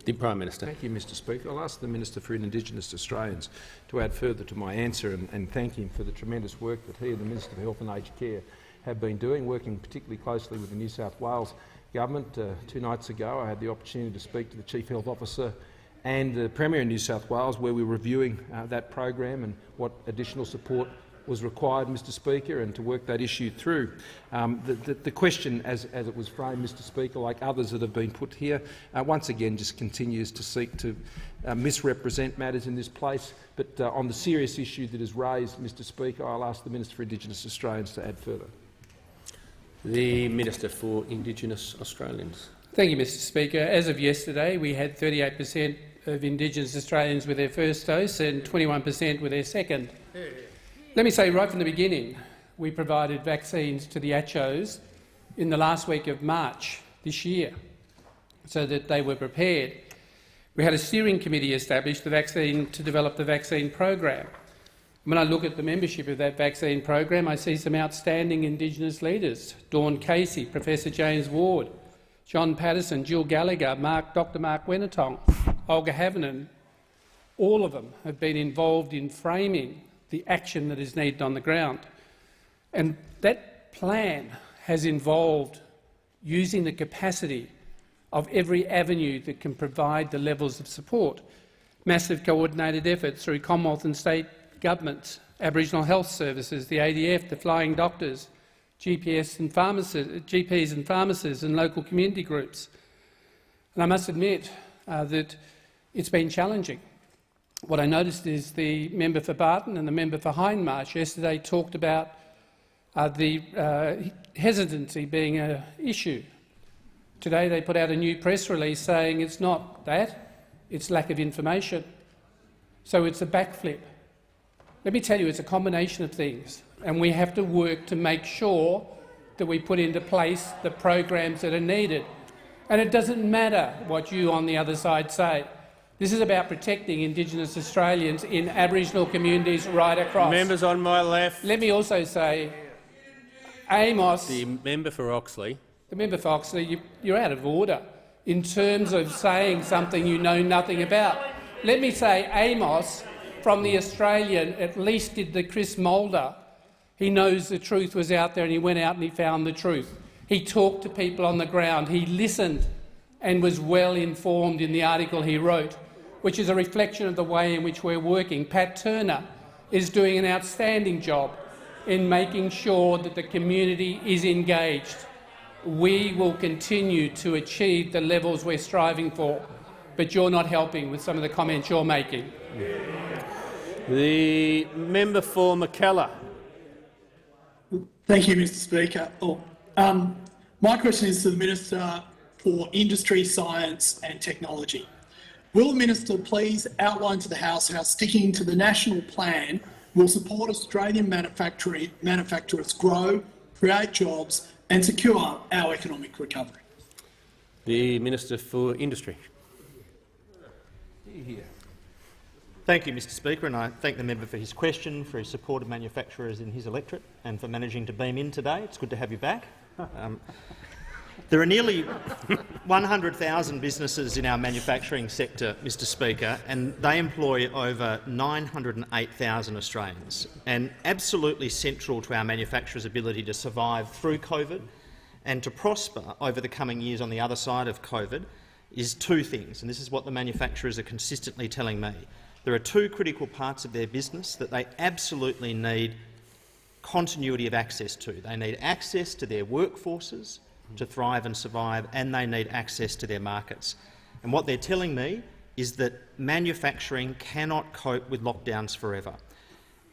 The Prime Minister. Thank you, Mr Speaker. I'll ask the Minister for Indigenous Australians to add further to my answer and thank him for the tremendous work that he and the Minister for Health and Aged Care have been doing, working particularly closely with the New South Wales Government. 2 nights ago I had the opportunity to speak to the Chief Health Officer and the Premier in New South Wales, where we were reviewing that program and what additional support was required, Mr Speaker, and to work that issue through. The question, as it was framed, Mr Speaker, like others that have been put here, once again just continues to seek to misrepresent matters in this place. But on the serious issue that is raised, Mr Speaker, I'll ask the Minister for Indigenous Australians to add further. The Minister for Indigenous Australians. Thank you, Mr Speaker. As of yesterday, we had 38% of Indigenous Australians with their first dose and 21% with their second. Let me say right from the beginning, we provided vaccines to the ACHOs in the last week of March this year so that they were prepared. We had a steering committee established to develop the vaccine program. When I look at the membership of that vaccine program, I see some outstanding Indigenous leaders: Dawn Casey, Professor James Ward, John Patterson, Jill Gallagher, Dr Mark Winnetong, Olga Havanen. All of them have been involved in framing the action that is needed on the ground. And that plan has involved using the capacity of every avenue that can provide the levels of support. Massive coordinated efforts through Commonwealth and state governments, Aboriginal health services, the ADF, the flying doctors, GPs and pharmacists and local community groups. And I must admit that it's been challenging. What I noticed is the member for Barton and the member for Hindmarsh yesterday talked about the hesitancy being an issue. Today they put out a new press release saying it's not that, it's lack of information. So it's a backflip. Let me tell you, it's a combination of things, and we have to work to make sure that we put into place the programs that are needed. And it doesn't matter what you on the other side say. This is about protecting Indigenous Australians in Aboriginal communities right across. Members on my left. Let me also say, Amos— The member for Oxley. The member for Oxley, you're out of order in terms of saying something you know nothing about. Let me say, Amos from The Australian at least did the Chris Moulder. He knows the truth was out there and he went out and he found the truth. He talked to people on the ground. He listened and was well informed in the article he wrote. which is a reflection of the way in which we're working. Pat Turner is doing an outstanding job in making sure that the community is engaged. We will continue to achieve the levels we're striving for, but you're not helping with some of the comments you're making. The member for McKellar. Thank you, Mr Speaker. My question is to the Minister for Industry, Science and Technology. Will the Minister please outline to the House how sticking to the national plan will support Australian manufacturers grow, create jobs and secure our economic recovery? The Minister for Industry. Thank you, Mr Speaker, and I thank the member for his question, for his support of manufacturers in his electorate and for managing to beam in today. It's good to have you back. There are nearly 100,000 businesses in our manufacturing sector, Mr Speaker, and they employ over 908,000 Australians. And absolutely central to our manufacturers' ability to survive through COVID and to prosper over the coming years on the other side of COVID is two things, and this is what the manufacturers are consistently telling me. There are two critical parts of their business that they absolutely need continuity of access to. They need access to their workforces to thrive and survive, and they need access to their markets. And what they're telling me is that manufacturing cannot cope with lockdowns forever.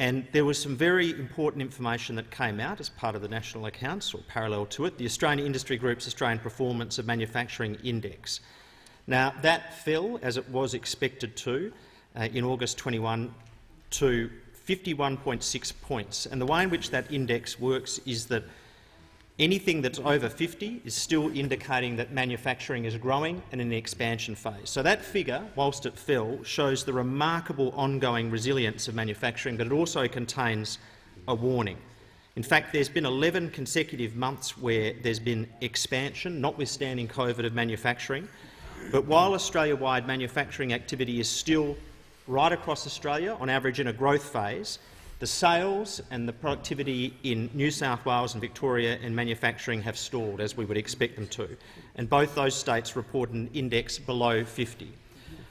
And there was some very important information that came out as part of the national accounts, or parallel to it, the Australian Industry Group's Australian Performance of Manufacturing Index. Now, that fell, as it was expected to, in August 21 to 51.6 points. And the way in which that index works is that anything that's over 50 is still indicating that manufacturing is growing and in the expansion phase. So that figure, whilst it fell, shows the remarkable ongoing resilience of manufacturing, but it also contains a warning. In fact, there's been 11 consecutive months where there's been expansion, notwithstanding COVID, of manufacturing. But while Australia-wide manufacturing activity is still right across Australia, on average in a growth phase, the sales and the productivity in New South Wales and Victoria in manufacturing have stalled, as we would expect them to, and both those states report an index below 50.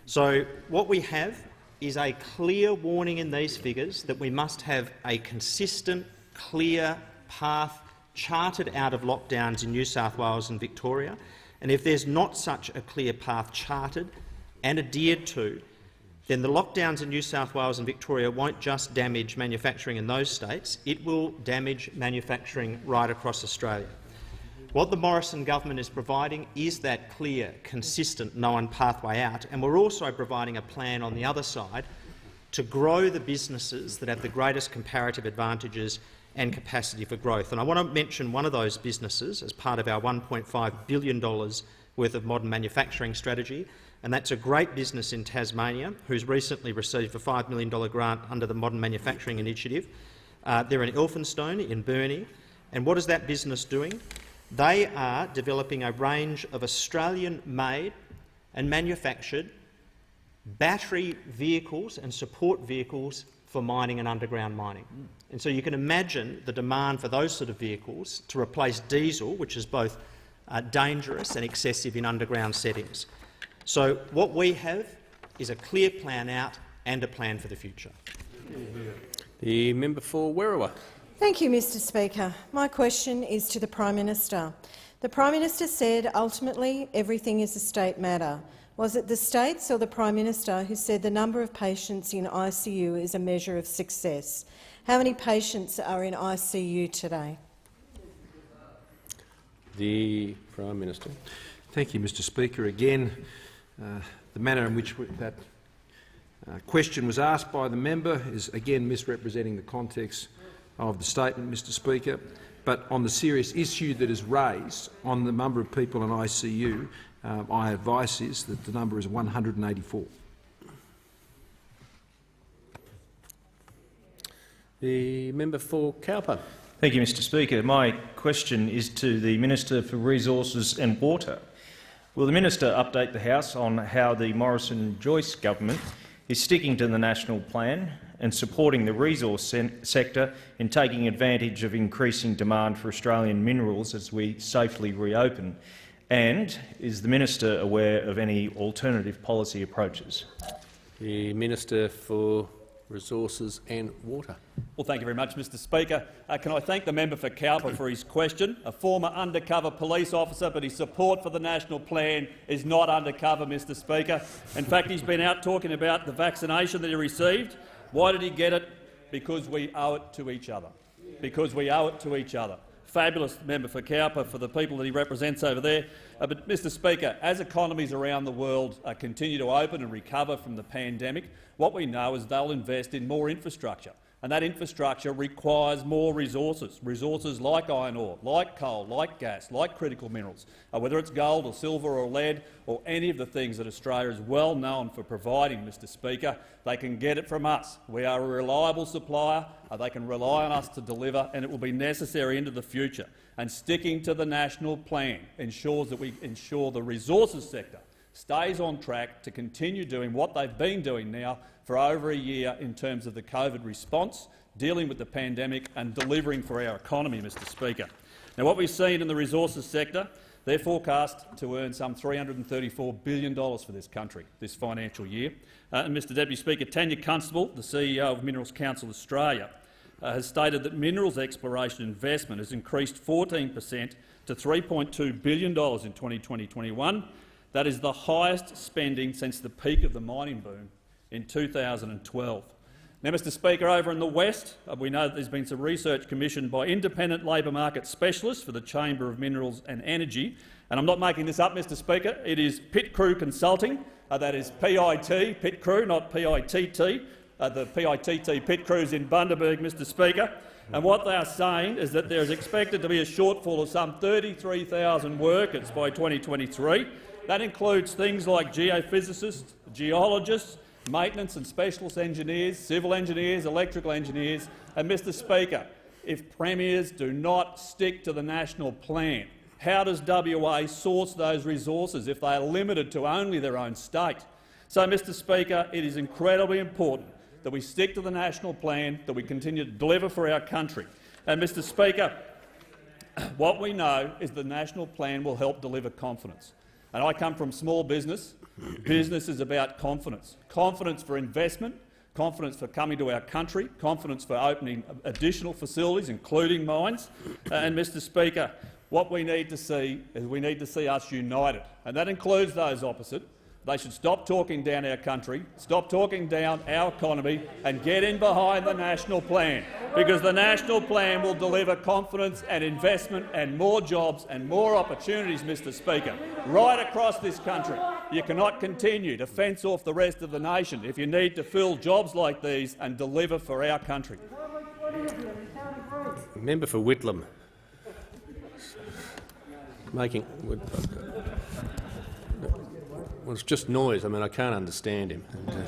So what we have is a clear warning in these figures that we must have a consistent, clear path charted out of lockdowns in New South Wales and Victoria, and if there's not such a clear path charted and adhered to, then the lockdowns in New South Wales and Victoria won't just damage manufacturing in those states, it will damage manufacturing right across Australia. What the Morrison government is providing is that clear, consistent, known pathway out, and we're also providing a plan on the other side to grow the businesses that have the greatest comparative advantages and capacity for growth. And I want to mention one of those businesses as part of our $1.5 billion worth of modern manufacturing strategy, and that's a great business in Tasmania who's recently received a $5 million grant under the Modern Manufacturing Initiative. They're in Elphinstone in Burnie. And what is that business doing? They are developing a range of Australian-made and manufactured battery vehicles and support vehicles for mining and underground mining. And so you can imagine the demand for those sort of vehicles to replace diesel, which is both dangerous and excessive in underground settings. So what we have is a clear plan out and a plan for the future. The member for Werriwa. Thank you, Mr Speaker. My question is to the Prime Minister. The Prime Minister said ultimately everything is a state matter. Was it the states or the Prime Minister who said the number of patients in ICU is a measure of success? How many patients are in ICU today? The Prime Minister. Thank you, Mr Speaker. Again, the manner in which that question was asked by the member is again misrepresenting the context of the statement, Mr Speaker. But on the serious issue that is raised on the number of people in ICU, my advice is that the number is 184. The member for Cowper. Thank you, Mr Speaker. My question is to the Minister for Resources and Water. Will the Minister update the House on how the Morrison-Joyce government is sticking to the national plan and supporting the resource sector in taking advantage of increasing demand for Australian minerals as we safely reopen? And is the Minister aware of any alternative policy approaches? The Minister for Resources and Water. Well, thank you very much, Mr Speaker. Can I thank the member for Cowper for his question? A former undercover police officer, but his support for the national plan is not undercover, Mr Speaker. In fact, he's been out talking about the vaccination that he received. Why did he get it? Because we owe it to each other. Because we owe it to each other. Fabulous member for Cowper for the people that he represents over there. But, Mr Speaker, as economies around the world continue to open and recover from the pandemic, what we know is they'll invest in more infrastructure. And that infrastructure requires more resources, resources like iron ore, like coal, like gas, like critical minerals, whether it's gold or silver or lead or any of the things that Australia is well known for providing, Mr Speaker. They can get it from us. We are a reliable supplier. They can rely on us to deliver, and it will be necessary into the future. And sticking to the national plan ensures that we ensure the resources sector stays on track to continue doing what they've been doing now for over a year in terms of the COVID response, dealing with the pandemic and delivering for our economy, Mr Speaker. Now, what we've seen in the resources sector, they're forecast to earn some $334 billion for this country this financial year. And Mr Deputy Speaker, Tanya Constable, the CEO of Minerals Council Australia, has stated that minerals exploration investment has increased 14% to $3.2 billion in 2020-21. That is the highest spending since the peak of the mining boom in 2012. Now, Mr Speaker, over in the West, we know that there's been some research commissioned by independent labour market specialists for the Chamber of Minerals and Energy. And I'm not making this up, Mr Speaker. It is Pit Crew Consulting. That is PIT, Pit Crew, not PITT. The PITT Pit Crews in Bundaberg, Mr Speaker. And what they are saying is that there is expected to be a shortfall of some 33,000 workers by 2023. That includes things like geophysicists, geologists, maintenance and specialist engineers, civil engineers, electrical engineers. And, Mr Speaker, if premiers do not stick to the national plan, how does WA source those resources if they are limited to only their own state? So, Mr Speaker, it is incredibly important that we stick to the national plan, that we continue to deliver for our country. And, Mr Speaker, what we know is the national plan will help deliver confidence. And I come from small business. Business is about confidence. Confidence for investment, confidence for coming to our country, confidence for opening additional facilities, including mines. And, Mr Speaker, what we need to see is we need to see us united, and that includes those opposite. They should stop talking down our country, stop talking down our economy and get in behind the national plan, because the national plan will deliver confidence and investment and more jobs and more opportunities, Mr Speaker, right across this country. You cannot continue to fence off the rest of the nation if you need to fill jobs like these and deliver for our country. Member for Whitlam. Well, it's just noise. I mean, I can't understand him. And,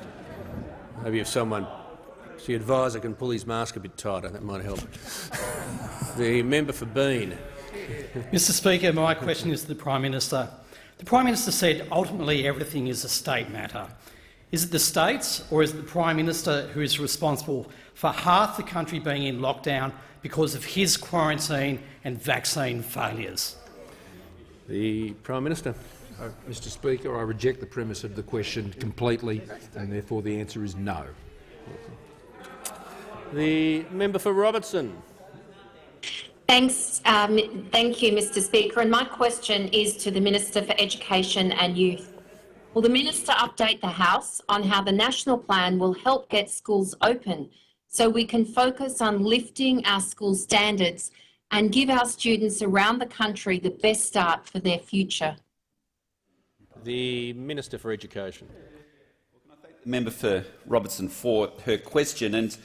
maybe if the advisor can pull his mask a bit tighter, that might help. The member for Bean. Mr Speaker, my question is to the Prime Minister. The Prime Minister said ultimately everything is a state matter. Is it the states or is it the Prime Minister who is responsible for half the country being in lockdown because of his quarantine and vaccine failures? The Prime Minister. Mr Speaker, I reject the premise of the question completely, and therefore the answer is no. The member for Robertson. Thanks. Thank you, Mr Speaker. And my question is to the Minister for Education and Youth. Will the Minister update the House on how the national plan will help get schools open so we can focus on lifting our school standards and give our students around the country the best start for their future? The Minister for Education. Well, can I thank the member for Robertson for her question? And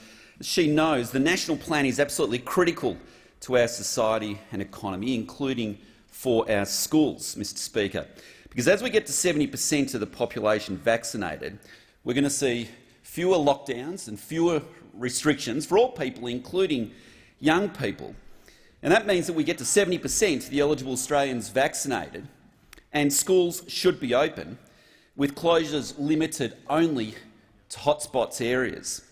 she knows the national plan is absolutely critical to our society and economy, including for our schools, Mr Speaker. Because as we get to 70% of the population vaccinated, we're going to see fewer lockdowns and fewer restrictions for all people, including young people. And that means that we get to 70% of the eligible Australians vaccinated, and schools should be open, with closures limited only to hotspots areas.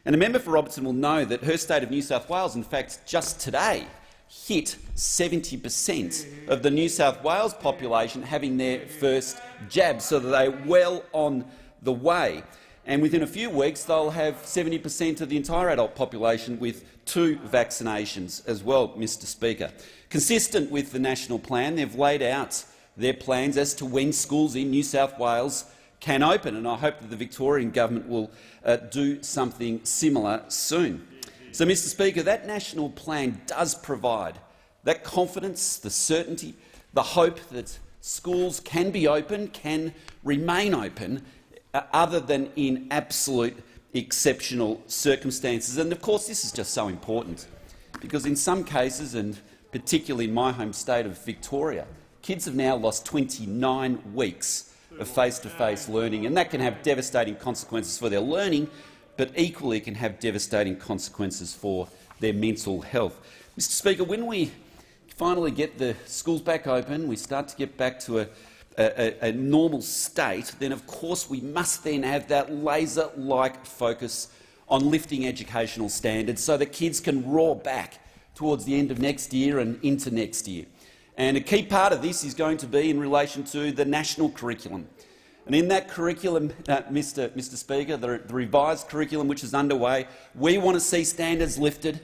And a member for Robertson will know that her state of New South Wales, in fact, just today, hit 70% of the New South Wales population having their first jab, so that they're well on the way. and within a few weeks they'll have 70% of the entire adult population with 2 vaccinations as well, Mr Speaker. Consistent with the national plan, they've laid out their plans as to when schools in New South Wales can open, and I hope that the Victorian government will do something similar soon. So, Mr Speaker, that national plan does provide that confidence, the certainty, the hope that schools can be open, can remain open, other than in absolute exceptional circumstances. And of course this is just so important because in some cases, and particularly in my home state of Victoria, kids have now lost 29 weeks of face-to-face learning, and that can have devastating consequences for their learning, but equally it can have devastating consequences for their mental health. Mr Speaker, when we finally get the schools back open, we start to get back to a normal state, then of course we must then have that laser-like focus on lifting educational standards so that kids can roar back towards the end of next year and into next year. And a key part of this is going to be in relation to the national curriculum. And in that curriculum, Mr Speaker, the revised curriculum which is underway, we want to see standards lifted.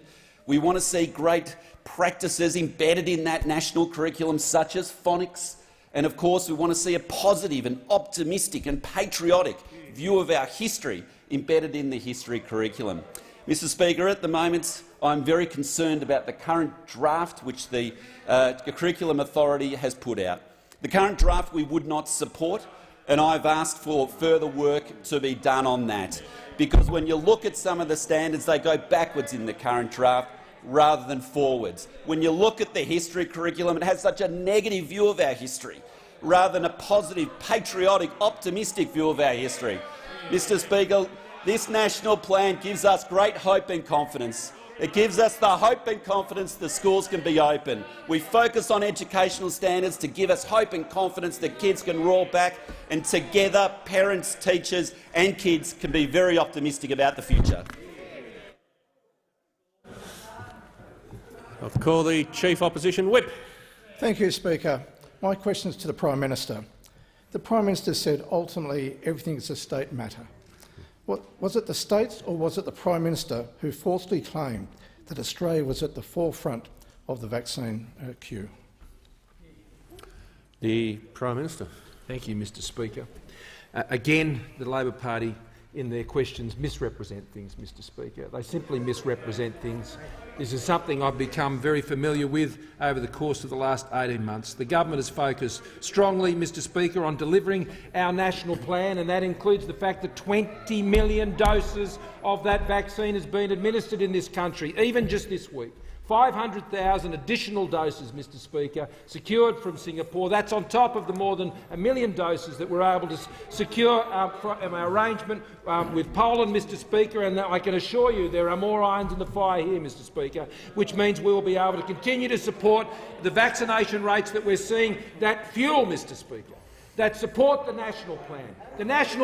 We want to see great practices embedded in that national curriculum, such as phonics. And of course we want to see a positive and optimistic and patriotic view of our history embedded in the history curriculum. Mr Speaker, at the moment I'm very concerned about the current draft which the Curriculum Authority has put out. The current draft we would not support, and I've asked for further work to be done on that, because when you look at some of the standards, they go backwards in the current draft rather than forwards. When you look at the history curriculum, it has such a negative view of our history rather than a positive, patriotic, optimistic view of our history. Mr Speaker, this national plan gives us great hope and confidence. It gives us the hope and confidence the schools can be open. We focus on educational standards to give us hope and confidence that kids can roar back, and together parents, teachers and kids can be very optimistic about the future. I'll call the Chief Opposition Whip. Thank you, Speaker. My question is to the Prime Minister. The Prime Minister said ultimately everything is a state matter. Was it the states or was it the Prime Minister who falsely claimed that Australia was at the forefront of the vaccine queue? The Prime Minister. Thank you, Mr Speaker. Again, the Labor Party in their questions misrepresent things, Mr Speaker. They simply misrepresent things. This is something I've become very familiar with over the course of the last 18 months. The government has focused strongly, Mr Speaker, on delivering our national plan, and that includes the fact that 20 million doses of that vaccine has been administered in this country, even just this week. 500,000 additional doses, Mr Speaker, secured from Singapore. That's on top of the more than 1 million doses that we're able to secure our arrangement with Poland, Mr Speaker, and I can assure you there are more irons in the fire here, Mr Speaker, which means we will be able to continue to support the vaccination rates that we're seeing that fuel, Mr Speaker, that support the national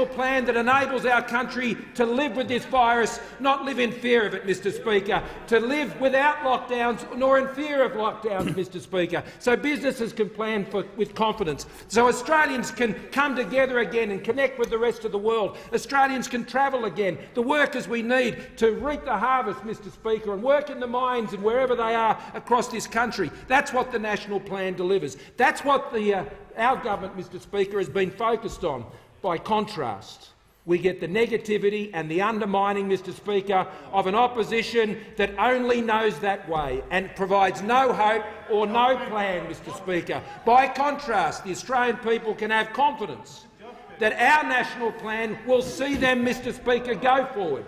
plan that enables our country to live with this virus, not live in fear of it, Mr Speaker, to live without lockdowns nor in fear of lockdowns, Mr Speaker, so businesses can plan with confidence, so Australians can come together again and connect with the rest of the world. Australians can travel again. The workers we need to reap the harvest, Mr Speaker, and work in the mines and wherever they are across this country. That's what the national plan delivers. That's what our government, Mr Speaker, has been focused on. By contrast, we get the negativity and the undermining, Mr Speaker, of an opposition that only knows that way and provides no hope or no plan, Mr Speaker. By contrast, the Australian people can have confidence that our national plan will see them, Mr Speaker, go forward.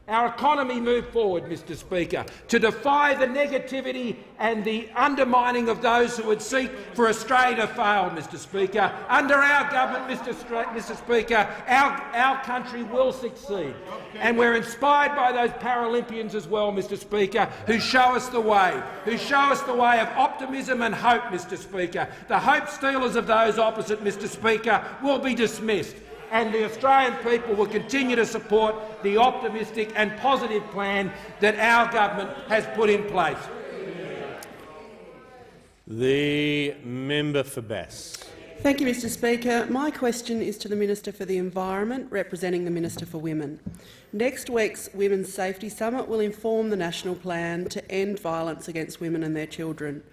Our economy move forward, Mr Speaker, to defy the negativity and the undermining of those who would seek for Australia to fail, Mr Speaker. Under our government, Mr Speaker, our country will succeed. And we're inspired by those Paralympians as well, Mr Speaker, who show us the way, of optimism and hope, Mr Speaker. The hope stealers of those opposite, Mr Speaker, will be dismissed, and the Australian people will continue to support the optimistic and positive plan that our government has put in place. The member for Bass. Thank you, Mr Speaker. My question is to the Minister for the Environment, representing the Minister for Women. Next week's Women's Safety Summit will inform the national plan to end violence against women and their children.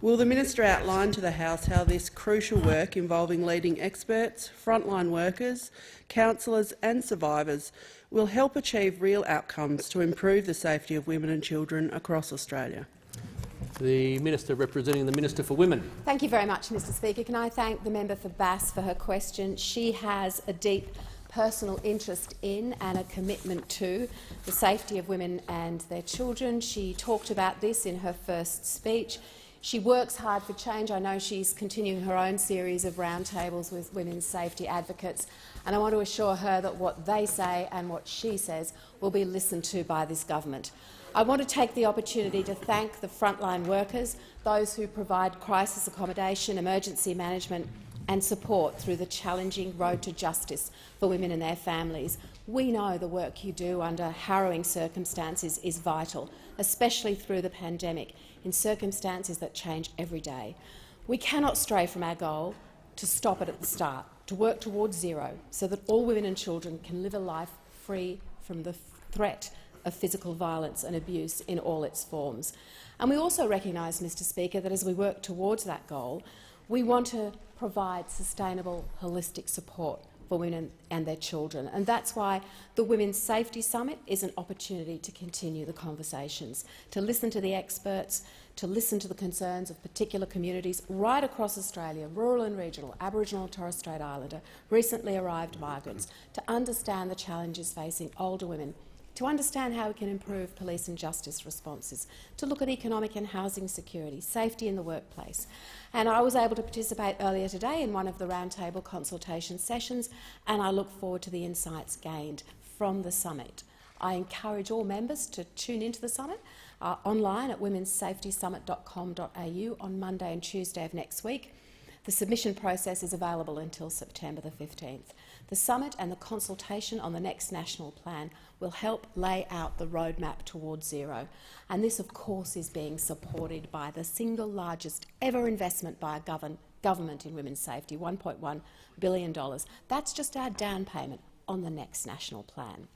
Will the Minister outline to the House how this crucial work involving leading experts, frontline workers, counsellors and survivors will help achieve real outcomes to improve the safety of women and children across Australia? The Minister representing the Minister for Women. Thank you very much, Mr Speaker. Can I thank the member for Bass for her question? She has a deep personal interest in and a commitment to the safety of women and their children. She talked about this in her first speech. She works hard for change. I know she's continuing her own series of roundtables with women's safety advocates, and I want to assure her that what they say and what she says will be listened to by this government. I want to take the opportunity to thank the frontline workers, those who provide crisis accommodation, emergency management and support through the challenging road to justice for women and their families. We know the work you do under harrowing circumstances is vital, especially through the pandemic, in circumstances that change every day. We cannot stray from our goal to stop it at the start, to work towards zero, so that all women and children can live a life free from the threat of physical violence and abuse in all its forms. And we also recognise, Mr Speaker, that as we work towards that goal, we want to provide sustainable, holistic support for women and their children. And that's why the Women's Safety Summit is an opportunity to continue the conversations, to listen to the experts, to listen to the concerns of particular communities right across Australia, rural and regional, Aboriginal and Torres Strait Islander, recently arrived migrants, to understand the challenges facing older women, to understand how we can improve police and justice responses, to look at economic and housing security, safety in the workplace. And I was able to participate earlier today in one of the roundtable consultation sessions, and I look forward to the insights gained from the summit. I encourage all members to tune into the summit online at womenssafetysummit.com.au on Monday and Tuesday of next week. The submission process is available until September the 15th. The summit and the consultation on the next national plan will help lay out the roadmap towards zero. And this, of course, is being supported by the single largest ever investment by a government in women's safety, $1.1 billion. That's just our down payment on the next national plan.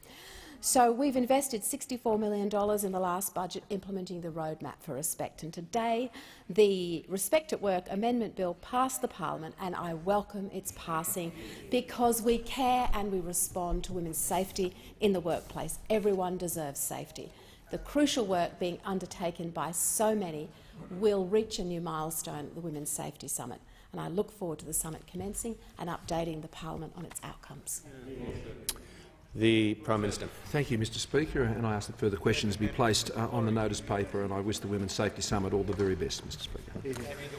So we've invested $64 million in the last budget implementing the roadmap for respect, and today the Respect at Work Amendment Bill passed the Parliament, and I welcome its passing because we care and we respond to women's safety in the workplace. Everyone deserves safety. The crucial work being undertaken by so many will reach a new milestone at the Women's Safety Summit, and I look forward to the summit commencing and updating the Parliament on its outcomes. The Prime Minister. Thank you, Mr Speaker, and I ask that further questions be placed on the notice paper, and I wish the Women's Safety Summit all the very best, Mr Speaker.